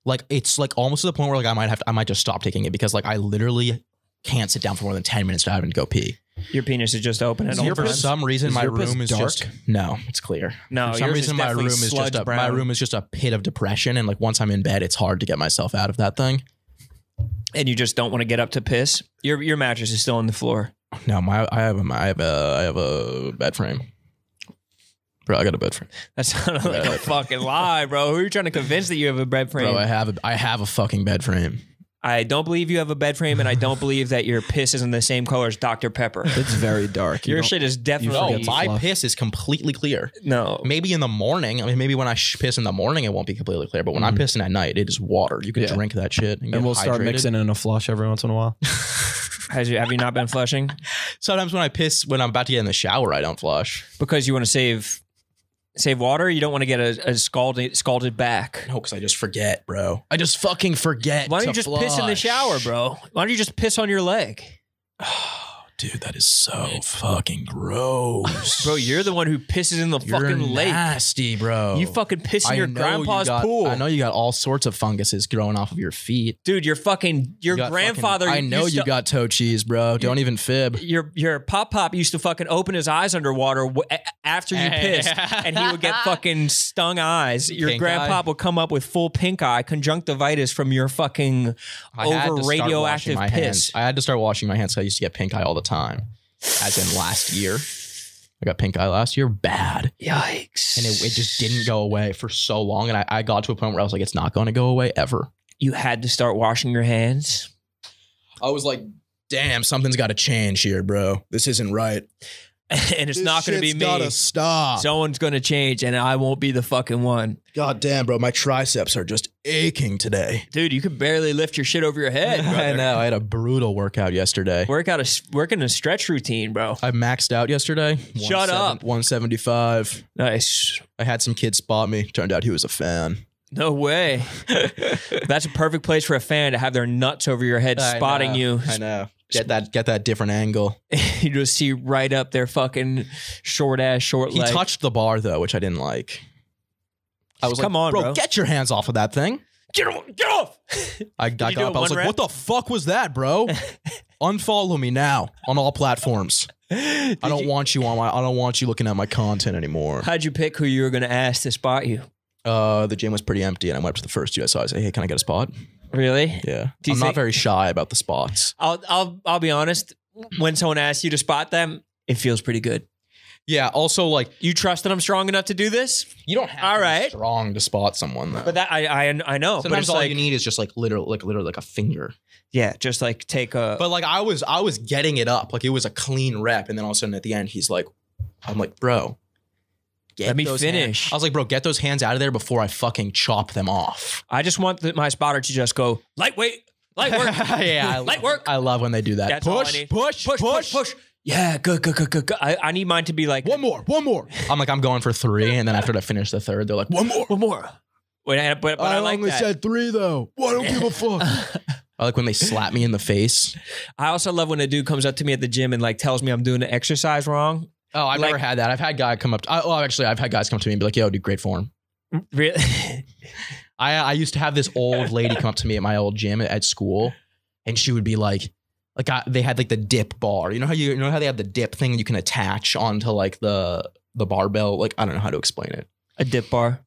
Like it's like almost to the point where like I might just stop taking it because like I literally can't sit down for more than 10 minutes to having to go pee. Your penis is just open at all For times. some reason, my your piss room is dark? just no, it's clear. No, For some yours is reason, my room definitely is sludge just brown. my room is just a pit of depression, and like once I'm in bed, it's hard to get myself out of that thing. And you just don't want to get up to piss. Your mattress is still on the floor. No, I have a bed frame. Bro, I got a bed frame. That sounded like a fucking lie, bro. Who are you trying to convince that you have a bed frame? Bro, I have a fucking bed frame. I don't believe you have a bed frame, and I don't believe that your piss is in the same color as Dr. Pepper. It's very dark. Your shit is No, definitely my fluff. piss is completely clear. no. Maybe in the morning. I mean, maybe when I piss in the morning, it won't be completely clear. But when I'm pissing at night, it is water. You can Yeah. drink that shit and, get we'll start hydrated. mixing in a flush every once in a while. Have you not been flushing Sometimes when I piss, when I'm about to get in the shower, I don't flush. because you want to save water? You don't want to get a scalded back. No, because I just forget, bro. I just fucking forget. Why don't you just piss in the shower, bro? Why don't you just piss on your leg? Dude, that is so fucking gross. Bro, you're the one who pisses in the You're fucking lake. nasty, bro. You fucking piss in I your know grandpa's you got- pool. I know you got all sorts of funguses growing off of your feet. Dude, your You got grandfather. fucking- I know used you to- got toe cheese, bro. Don't even fib. Your pop used to fucking open his eyes underwater after you pissed, and he would get fucking stung eyes. Your Pink grandpa eye? would come up with full pink eye, conjunctivitis from your fucking I had to over start radioactive washing my piss. hands. I had to start washing my hands because I used to get pink eye all the time. As in last year. I got pink eye last year. Bad. Yikes! And it just didn't go away for so long. And I got to a point where I was like, it's not going to go away ever. You had to start washing your hands. I was like damn, something's got to change here, bro. This isn't right. And it's not going to be me. Gotta stop. Someone's going to change, and I won't be the fucking one. God damn, bro. My triceps are just aching today. Dude, you could barely lift your shit over your head. I know. I had a brutal workout yesterday. Working a stretch routine, bro. I maxed out yesterday. Shut up. 175. Nice. I had some kid spot me. Turned out he was a fan. No way. That's a perfect place for a fan to have their nuts over your head spotting you. I know. Get that different angle. You just see right up their fucking short leg. He touched the bar though, which I didn't like. I was Come like, on, bro. Get your hands off of that thing. Get off. I got up. I was like, what the fuck was that, bro? Unfollow me now on all platforms. I don't want you looking at my content anymore. How'd you pick who you were going to ask to spot you? The gym was pretty empty, and I went up to the first dude I saw. I said, hey, can I get a spot? Really? Yeah. I'm not very shy about the spots. I'll be honest. When someone asks you to spot them, it feels pretty good. Yeah. Also, like, you trust that I'm strong enough to do this? You don't have to be strong to spot someone, though. But that I know. Sometimes all you need is just literally like a finger. Yeah, just like take a. But like I was getting it up, like it was a clean rep, and then all of a sudden at the end he's like, I'm like, bro. Let me finish. I was like, bro, get those hands out of there before I fucking chop them off. I just want my spotter to just go, lightweight, light work. Yeah, light work. I love when they do that. That's all I need. Push. Yeah, good. I need mine to be like, one more. I'm like, I'm going for 3, and then after I finish the third, they're like, one more. Wait, but I like only said 3 though. I don't give a fuck. I like when they slap me in the face. I also love when a dude comes up to me at the gym and like tells me I'm doing the exercise wrong. Oh, I've never had that. I've had guys come up. I've had guys come to me and be like, "Yo, dude, great form." Really? I used to have this old lady come up to me at my old gym at school, and she would be like they had like the dip bar. You know how they have the dip thing you can attach onto like the barbell. Like I don't know how to explain it. A dip bar.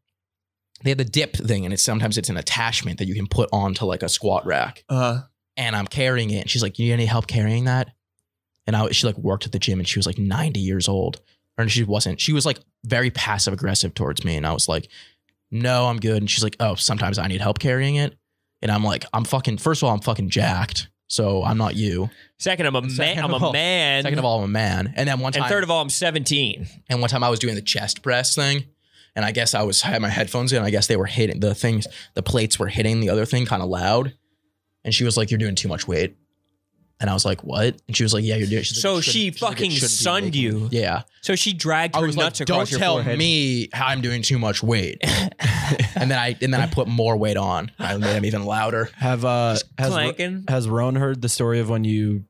They had the dip thing, and sometimes it's an attachment that you can put onto like a squat rack. And I'm carrying it, and she's like, "You need any help carrying that?" And she like worked at the gym, and she was like 90 years old. Or she wasn't. She was like very passive aggressive towards me. And I was like, no, I'm good. And she's like, oh, sometimes I need help carrying it. And I'm like, first of all, I'm fucking jacked. So I'm not you. Second, I'm a man. Second of all, I'm a man. And then one time. And third of all, I'm 17. And one time I was doing the chest press thing. And I guess had my headphones in. And I guess they were hitting the plates were hitting the other thing kind of loud. And she was like, you're doing too much weight. And I was like, what? And she was like, yeah, you're doing it. So she fucking sunned you. Yeah. So she dragged her nuts across your forehead. Don't tell me how I'm doing too much weight. and then I put more weight on. I made him even louder. Has Rone heard the story of when you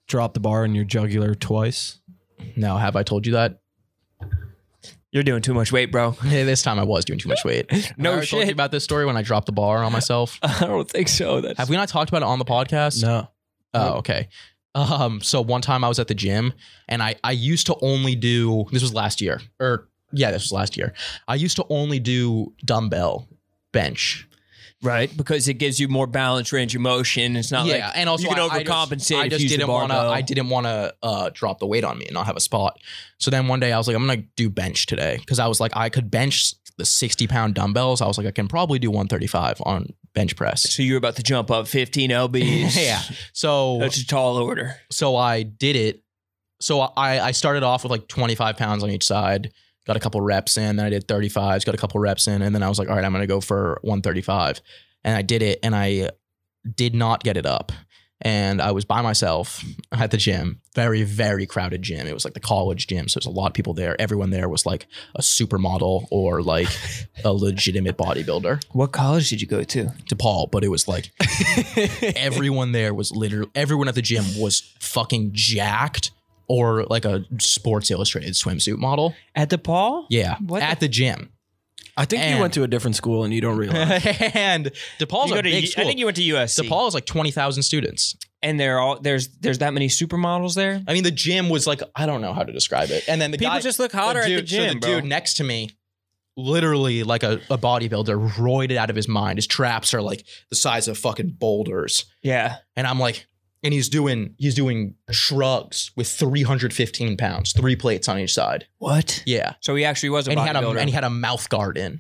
dropped the bar in your jugular twice? No, have I told you that? You're doing too much weight, bro. Yeah, this time I was doing too much weight. No shit. Told you about this story when I dropped the bar on myself? I don't think so. Have we not talked about it on the podcast? No. Oh, okay. So one time I was at the gym, and I used to only do, this was last year. I used to only do dumbbell bench. Right, because it gives you more balance, range of motion. It's not like and also you can overcompensate. I didn't want to drop the weight on me and not have a spot. So then one day I was like, I'm gonna do bench today, because I was like, I could bench the 60-pound dumbbells. I was like, I can probably do 135 on bench press. So you're about to jump up 15 lbs. Yeah. So that's a tall order. So I did it. So I started off with like 25 pounds on each side. Got a couple reps in, then I did 35s, got a couple reps in, and then I was like, all right, I'm going to go for 135. And I did it, and I did not get it up. And I was by myself at the gym, very, very crowded gym. It was like the college gym, so there's a lot of people there. Everyone there was like a supermodel or like a legitimate bodybuilder. What college did you go to? DePaul, but it was like everyone there was everyone at the gym was fucking jacked. Or like a Sports Illustrated swimsuit model. At DePaul? Yeah, at the gym. I think you went to a different school and you don't realize. And DePaul's a big school. I think you went to USC. DePaul is like 20,000 students. And there's that many supermodels there? I mean, the gym was like, I don't know how to describe it. And then people just look hotter at the gym, so the dude next to me, literally like a bodybuilder, roided out of his mind. His traps are like the size of fucking boulders. Yeah. And I'm like, and he's doing shrugs with 315 pounds, 3 plates on each side. What? Yeah. So he actually was a bodybuilder. And he had a mouth guard in.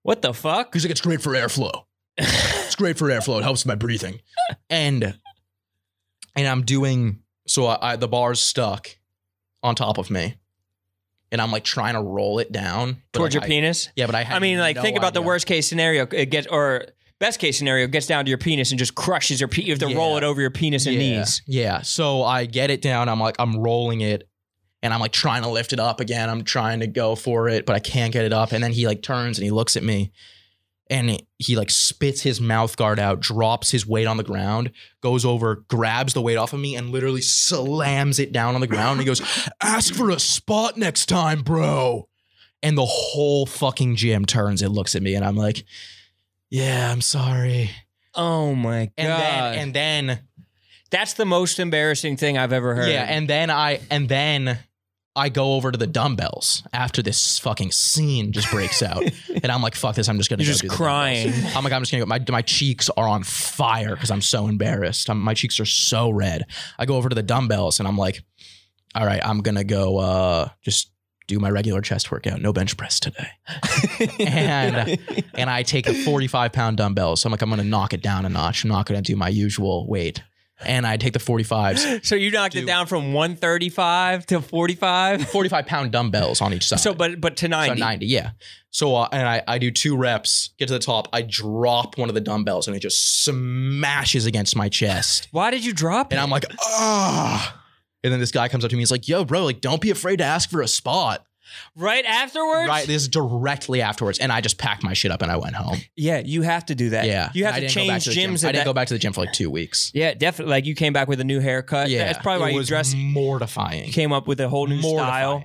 What the fuck? He's like, it's great for airflow. It's great for airflow. It helps my breathing. And and I'm doing, so the bar's stuck on top of me. And I'm like trying to roll it down. Towards your penis? Yeah, but I mean, like, think about the worst case scenario. Best case scenario, gets down to your penis and just crushes your penis. You have to roll it over your penis and knees. Yeah. So I get it down. I'm rolling it. And I'm like trying to lift it up again. I'm trying to go for it, but I can't get it up. And then he like turns and he looks at me. And he like spits his mouth guard out, drops his weight on the ground, goes over, grabs the weight off of me, and literally slams it down on the ground. And he goes, "Ask for a spot next time, bro." And the whole fucking gym turns and looks at me, and I'm like, "Yeah, I'm sorry." Oh my God. And then that's the most embarrassing thing I've ever heard. Yeah, and then I go over to the dumbbells after this fucking scene just breaks out. And I'm like, fuck this, I'm just going to go do the crying. dumbbells. I'm like, I'm just going to go. My cheeks are on fire because I'm so embarrassed. My cheeks are so red. I go over to the dumbbells and I'm like, all right, I'm going to go just do my regular chest workout. No bench press today. and I take a 45-pound dumbbell. So I'm like, I'm going to knock it down a notch. I'm not going to do my usual weight. And I take the 45s. So you knocked it down from 135 to 45? 45-pound dumbbells on each side. So, but to 90. So 90, yeah. So, and I do 2 reps, get to the top, I drop one of the dumbbells and it just smashes against my chest. Why did you drop it? And I'm like, ah. And then this guy comes up to me, he's like, yo, bro, like, don't be afraid to ask for a spot. Right afterwards? Right, this is directly afterwards. And I just packed my shit up and I went home. Yeah, you have to do that. Yeah. You have to change gyms. I didn't go back to the gym for like 2 weeks. Yeah, definitely. Like you came back with a new haircut. Yeah. That's probably why you dressed. Mortifying. You came up with a whole new style.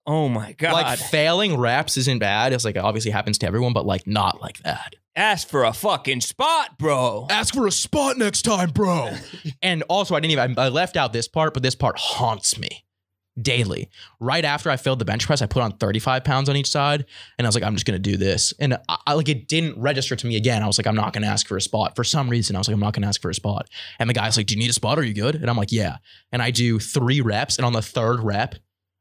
Oh my God. Like failing reps isn't bad. It's like, it obviously happens to everyone, but like not like that. Ask for a fucking spot, bro. Ask for a spot next time, bro. And also, I left out this part, but this part haunts me daily. Right after I failed the bench press, I put on 35 pounds on each side, and I was like, I'm just gonna do this. And I like, it didn't register to me again. I was like, I'm not gonna ask for a spot. For some reason, I was like, I'm not gonna ask for a spot. And the guy's like, do you need a spot? Are you good? And I'm like, yeah. And I do 3 reps, and on the 3rd rep,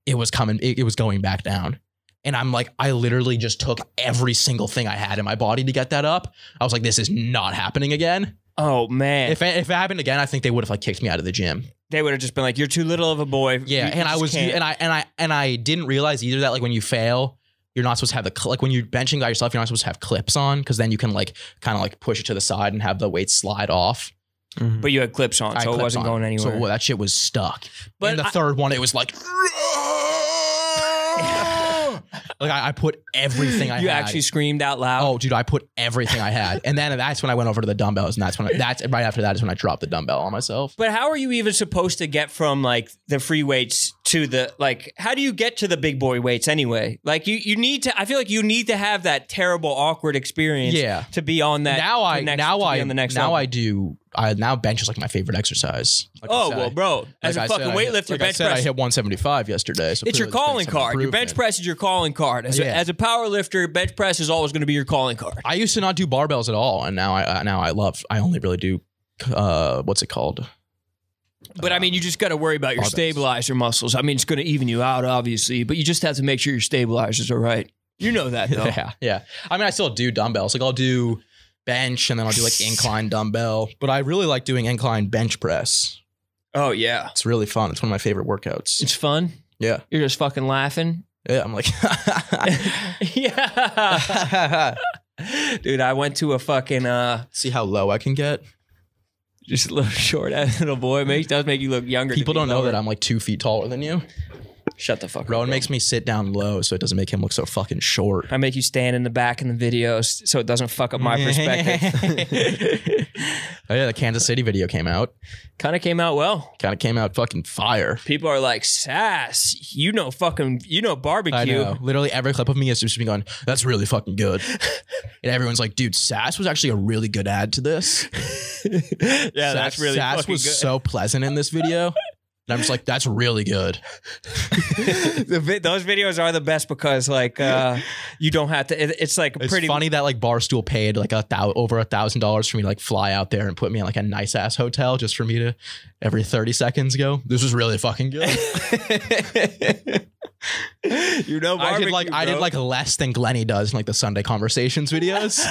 it was going back down. And I'm like, I literally just took every single thing I had in my body to get that up. I was like, this is not happening again. Oh man. If it happened again, I think they would have like kicked me out of the gym. They would have just been like, you're too little of a boy. Yeah. And I didn't realize either that like when you fail, you're not supposed to have like when you're benching by yourself, you're not supposed to have clips on, because then you can like kind of like push it to the side and have the weight slide off. Mm-hmm. But you had clips on, so it wasn't going anywhere. So that shit was stuck. But in the 3rd one, it was like, like I put everything I had. You actually screamed out loud? Oh, dude, I put everything I had. And then that's when I went over to the dumbbells, and that's right after that is when I dropped the dumbbell on myself. But how are you even supposed to get from like the free weights to the, like, how do you get to the big boy weights anyway? Like you need to, I feel like you need to have that terrible, awkward experience to be on that. Now bench is like my favorite exercise. Like well, bro, as a fucking weightlifter, bench press. I hit 175 yesterday. So it's your calling card. Your bench press is your calling card. As a power lifter, bench press is always going to be your calling card. I used to not do barbells at all, and now I only really do what's it called? But I mean, you just got to worry about your stabilizer muscles. I mean, it's going to even you out, obviously, but you just have to make sure your stabilizers are right. You know that, though. Yeah. I mean, I still do dumbbells. Like I'll do bench, and then I'll do like incline dumbbell. But I really like doing incline bench press. Oh yeah, it's really fun. It's one of my favorite workouts. It's fun. Yeah, you're just fucking laughing. Yeah, I'm like, yeah, dude. I went to a fucking see how low I can get. Just a little short ass little boy. Does make you look younger. People don't know that I'm like 2 feet taller than you. Shut the fuck up. Rowan makes me sit down low so it doesn't make him look so fucking short. I make you stand in the back in the videos so it doesn't fuck up my perspective. Oh yeah, the Kansas City video came out. Kind of came out well. Kind of came out fucking fire. People are like, Sas, you know barbecue. I know. Literally every clip of me is just me going, that's really fucking good. And everyone's like, dude, Sas was actually a really good ad to this. Yeah, that's really Sas fucking was good. so pleasant in this video. And I'm just like, that's really good. Those videos are the best because like you don't have to. It's like it's funny that like Barstool paid like over $1,000 for me to like fly out there and put me in like a nice ass hotel just for me to every 30 seconds go, this was really fucking good. You know, barbecue, I did like less than Glenny does in like the Sunday Conversations videos.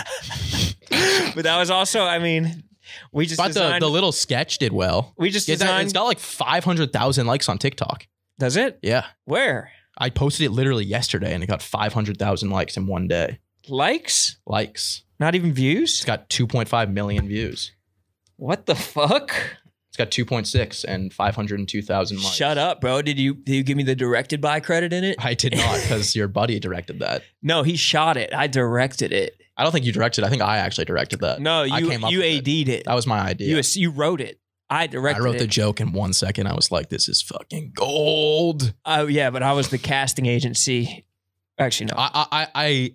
But that was also, I mean, We just But designed. the little sketch did well. We just It's designed. got like 500,000 likes on TikTok. Does it? Yeah. Where? I posted it literally yesterday and it got 500,000 likes in one day. Likes? Likes. Not even It's views? got 2.5 million views. What the fuck? It's got 2.6 and 502,000 likes. Shut up, bro. Did you give me the directed by credit in it? I did not because your buddy directed that. No, he shot it. I directed it. I don't think you directed it. I think I actually directed that. No, I came up you with AD'd it. That was my idea. You wrote it. I directed it. I wrote the joke in 1 second. I was like, this is fucking gold. Oh, yeah, but I was the casting agency. Actually, no.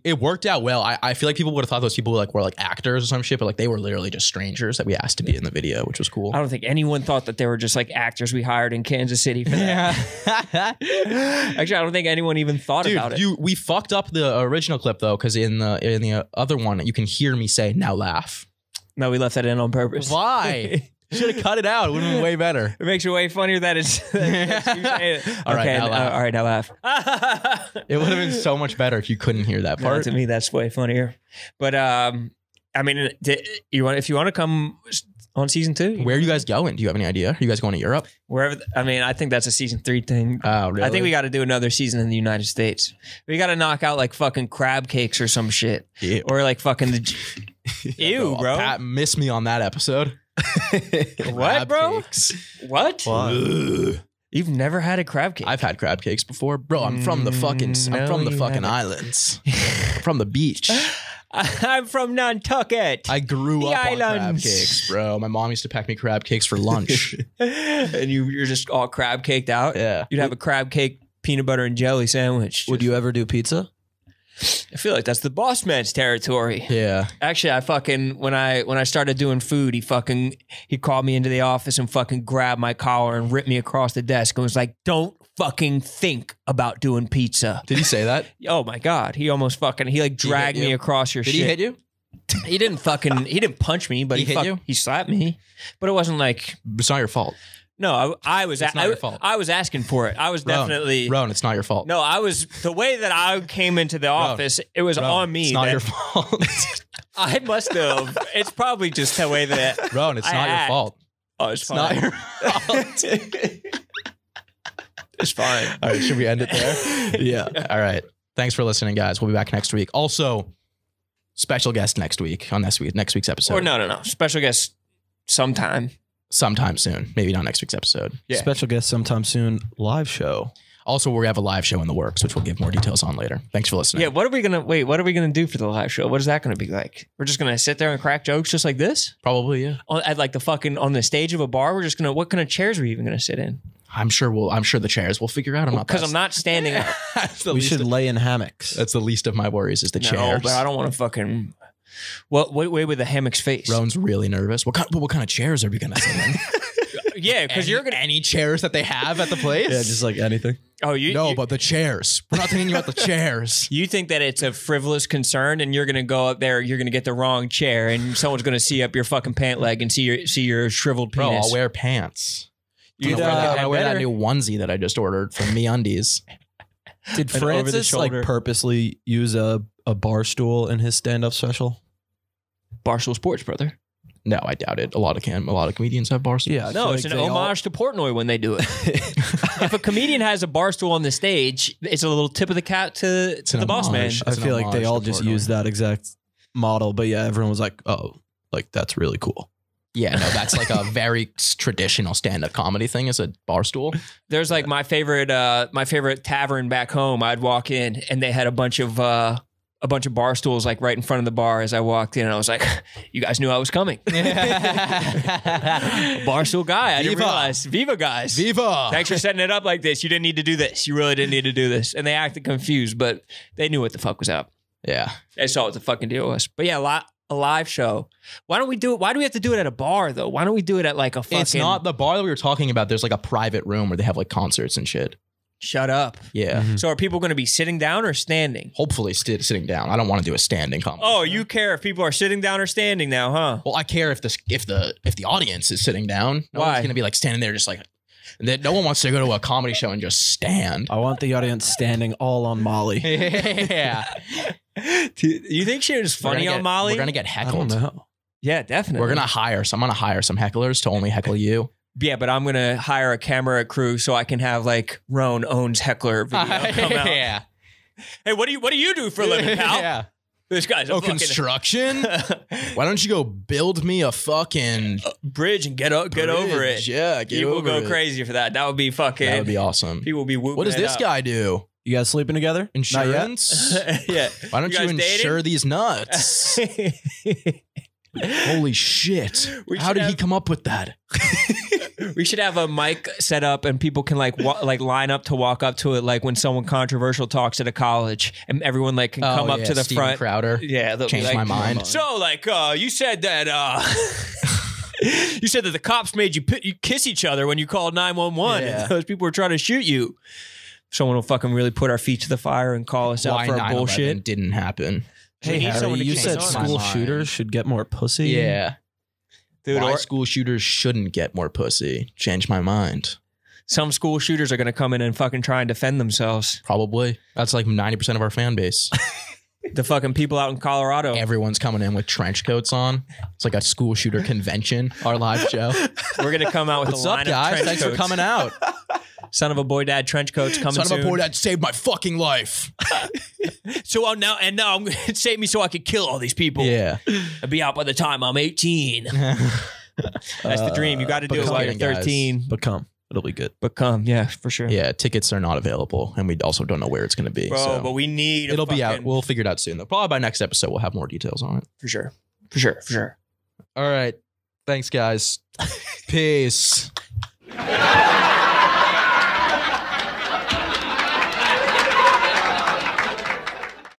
It worked out well. I feel like people would have thought those people were like actors or some shit, but like they were literally just strangers that we asked to be in the video, which was cool. I don't think anyone thought that they were just like actors we hired in Kansas City for that. Actually, I don't think anyone even thought about it. We fucked up the original clip though, because in the other one, you can hear me say "now laugh." No, we left that in on purpose. Why? Should have cut it out. It would have been way better. It makes it way funnier that it's that you say it. All right, Okay, now laugh. all right, now laugh. It would have been so much better if you couldn't hear that No, part. to me, that's way funnier. But I mean, if you want to come on season 2, Where are you guys going? Do you have any idea? Are you guys going to Europe? wherever. I mean, I think that's a season 3 thing. Oh, really? I think we got to do another season in the United States. We got to knock out like fucking crab cakes or some shit, Ew. or like fucking ew, bro. Pat missed me on that episode. What, Crab bro? cakes. What? Ugh. You've never had a crab cake? I've had crab cakes before, bro. I'm from the fucking. No, I'm from the you fucking haven't. islands. I'm from the beach. I'm from Nantucket. I grew The up on crab islands. cakes, bro. My mom used to pack me crab cakes for lunch. And you're just all crab caked out. Yeah. You'd have a crab cake peanut butter and jelly sandwich. Would you ever do pizza? I feel like that's the boss man's territory. Yeah. Actually, I fucking when I started doing food, he called me into the office and fucking grabbed my collar and ripped me across the desk and was like, "Don't fucking think about doing pizza." Did he say that? Oh my god, he like dragged hit me you? across your Did shit. he hit you? He didn't punch me, but He hit you? he slapped me. But it wasn't like It's not your fault. no, I was It's not your fault. I was asking for it. I was definitely Roan, it's not your fault. no, I was the way that I came into the office. It was Roan, on me. It's not that your fault. I must have. It's probably just the way that. Roan, it's I not your act. fault. Oh, it's It's fine. not your fault. It's fine. All right, should we end it there? Yeah. All right. Thanks for listening, guys. We'll be back next week. Also, special guest next week on next week's episode. Or no. Special guest sometime. Sometime soon. Maybe not next week's episode. Yeah. Special guest sometime soon. Live show. Also, we have a live show in the works, which we'll give more details on later. Thanks for listening. Yeah. What are we gonna do for the live show? What is that gonna be like? We're just gonna sit there and crack jokes just like this Probably, yeah. at like on the stage of a bar. We're just gonna. What kind of chairs are we even gonna sit in? I'm sure the chairs we'll figure out. Because I'm not standing up. We should lay in hammocks. That's the least of my worries is the No, chairs. but I don't want to fucking. What way with the hammock's face? Roan's really nervous. What kind of chairs are we gonna sit in? Yeah, because you're gonna. any chairs that they have at the place? Yeah, just like anything. Oh, you but the chairs. We're not thinking about the chairs. You think that it's a frivolous concern, and you're gonna go up there, you're gonna get the wrong chair, and someone's gonna see up your fucking pant leg and see your shriveled Bro, penis. I'll wear pants. You I wear that better. new onesie that I just ordered from MeUndies. Did And over the Francis like shoulder. purposely use a bar stool in his stand-up special? Barstool Sports, brother. No, I doubt it. A lot of comedians have bar stools. Yeah. I No, feel it's like an they all- homage to Portnoy when they do it. If a comedian has a bar stool on the stage, it's a little tip of the cap to an the boss man. homage. I It's an feel like they homage all to just Portnoy. use that exact model, but yeah, everyone was like, "Oh, like that's really cool." Yeah, no, that's like a very traditional stand-up comedy thing is a bar stool. There's like my favorite tavern back home. I'd walk in and they had a bunch of bar stools like right in front of the bar as I walked in, and I was like, "You guys knew I was coming." Bar stool guy. I didn't Viva. realize. Viva guys. Viva! Thanks for setting it up like this. You didn't need to do this. You really didn't need to do this. And they acted confused, but they knew what the fuck was up. Yeah. They saw what the fucking deal was. But yeah, a live show. Why don't we do it? Why do we have to do it at a bar though? Why don't we do it at like a fucking... It's not the bar that we were talking about. There's like a private room where they have like concerts and shit. Shut up. Yeah. Mm-hmm. So are people going to be sitting down or standing? Hopefully sitting down. I don't want to do a standing comedy. Oh, you care if people are sitting down or standing now, huh? Well, I care if the audience is sitting down. No Why? one's gonna be like standing there just like that. No one wants to go to a comedy show and just stand. I want the audience standing all on Molly. Yeah. You think she was funny on Molly? We're gonna get I don't heckled. know. Yeah, definitely. I'm gonna hire some hecklers to only heckle you. Yeah, but I'm gonna hire a camera crew so I can have like Rone owns heckler video come out. Yeah. Hey, what do you do for a living, pal? Yeah. This guy's a fucking construction? Why don't you go build me a fucking bridge and get over it? Yeah, People go crazy for that. That would be fucking. That would be awesome. People would be whooping. What does this guy do? You guys sleeping together? Insurance? Yeah. Why don't you insure these nuts? Holy shit. How did he come up with that? We should have a mic set up and people can like line up to walk up to it like when someone controversial talks at a college and everyone like can come up to the Steven front. Crowder. Yeah, Changed like, my mind. So like you said that you said that the cops made you kiss each other when you called 911 and those people were trying to shoot you. Someone will fucking really put our feet to the fire and call us out for our bullshit. Didn't happen. Hey, Harry, you said school shooters should get more pussy? Yeah. Dude, why school shooters shouldn't get more pussy. Change my mind. Some school shooters are going to come in and fucking try and defend themselves. Probably. That's like 90% of our fan base. The fucking people out in Colorado. Everyone's coming in with trench coats on. It's like a school shooter convention, our live show. We're going to come out with What's a line up, guys? of trench Thanks coats. for coming out. Son of a boy dad trench coats coming soon. Son of a boy dad saved my fucking life. So now I'm going to save me so I could kill all these people. Yeah. I'll be out by the time I'm 18. That's the dream. You got to do it while you're 13. Guys. But come. It'll be good. But come. Yeah, for sure. Yeah, tickets are not available. And we also don't know where it's going to be. Bro, so. but we need It'll be out. We'll figure it out soon, though. Probably by next episode, we'll have more details on it. For sure. For sure. For sure. All right. Thanks, guys. Peace.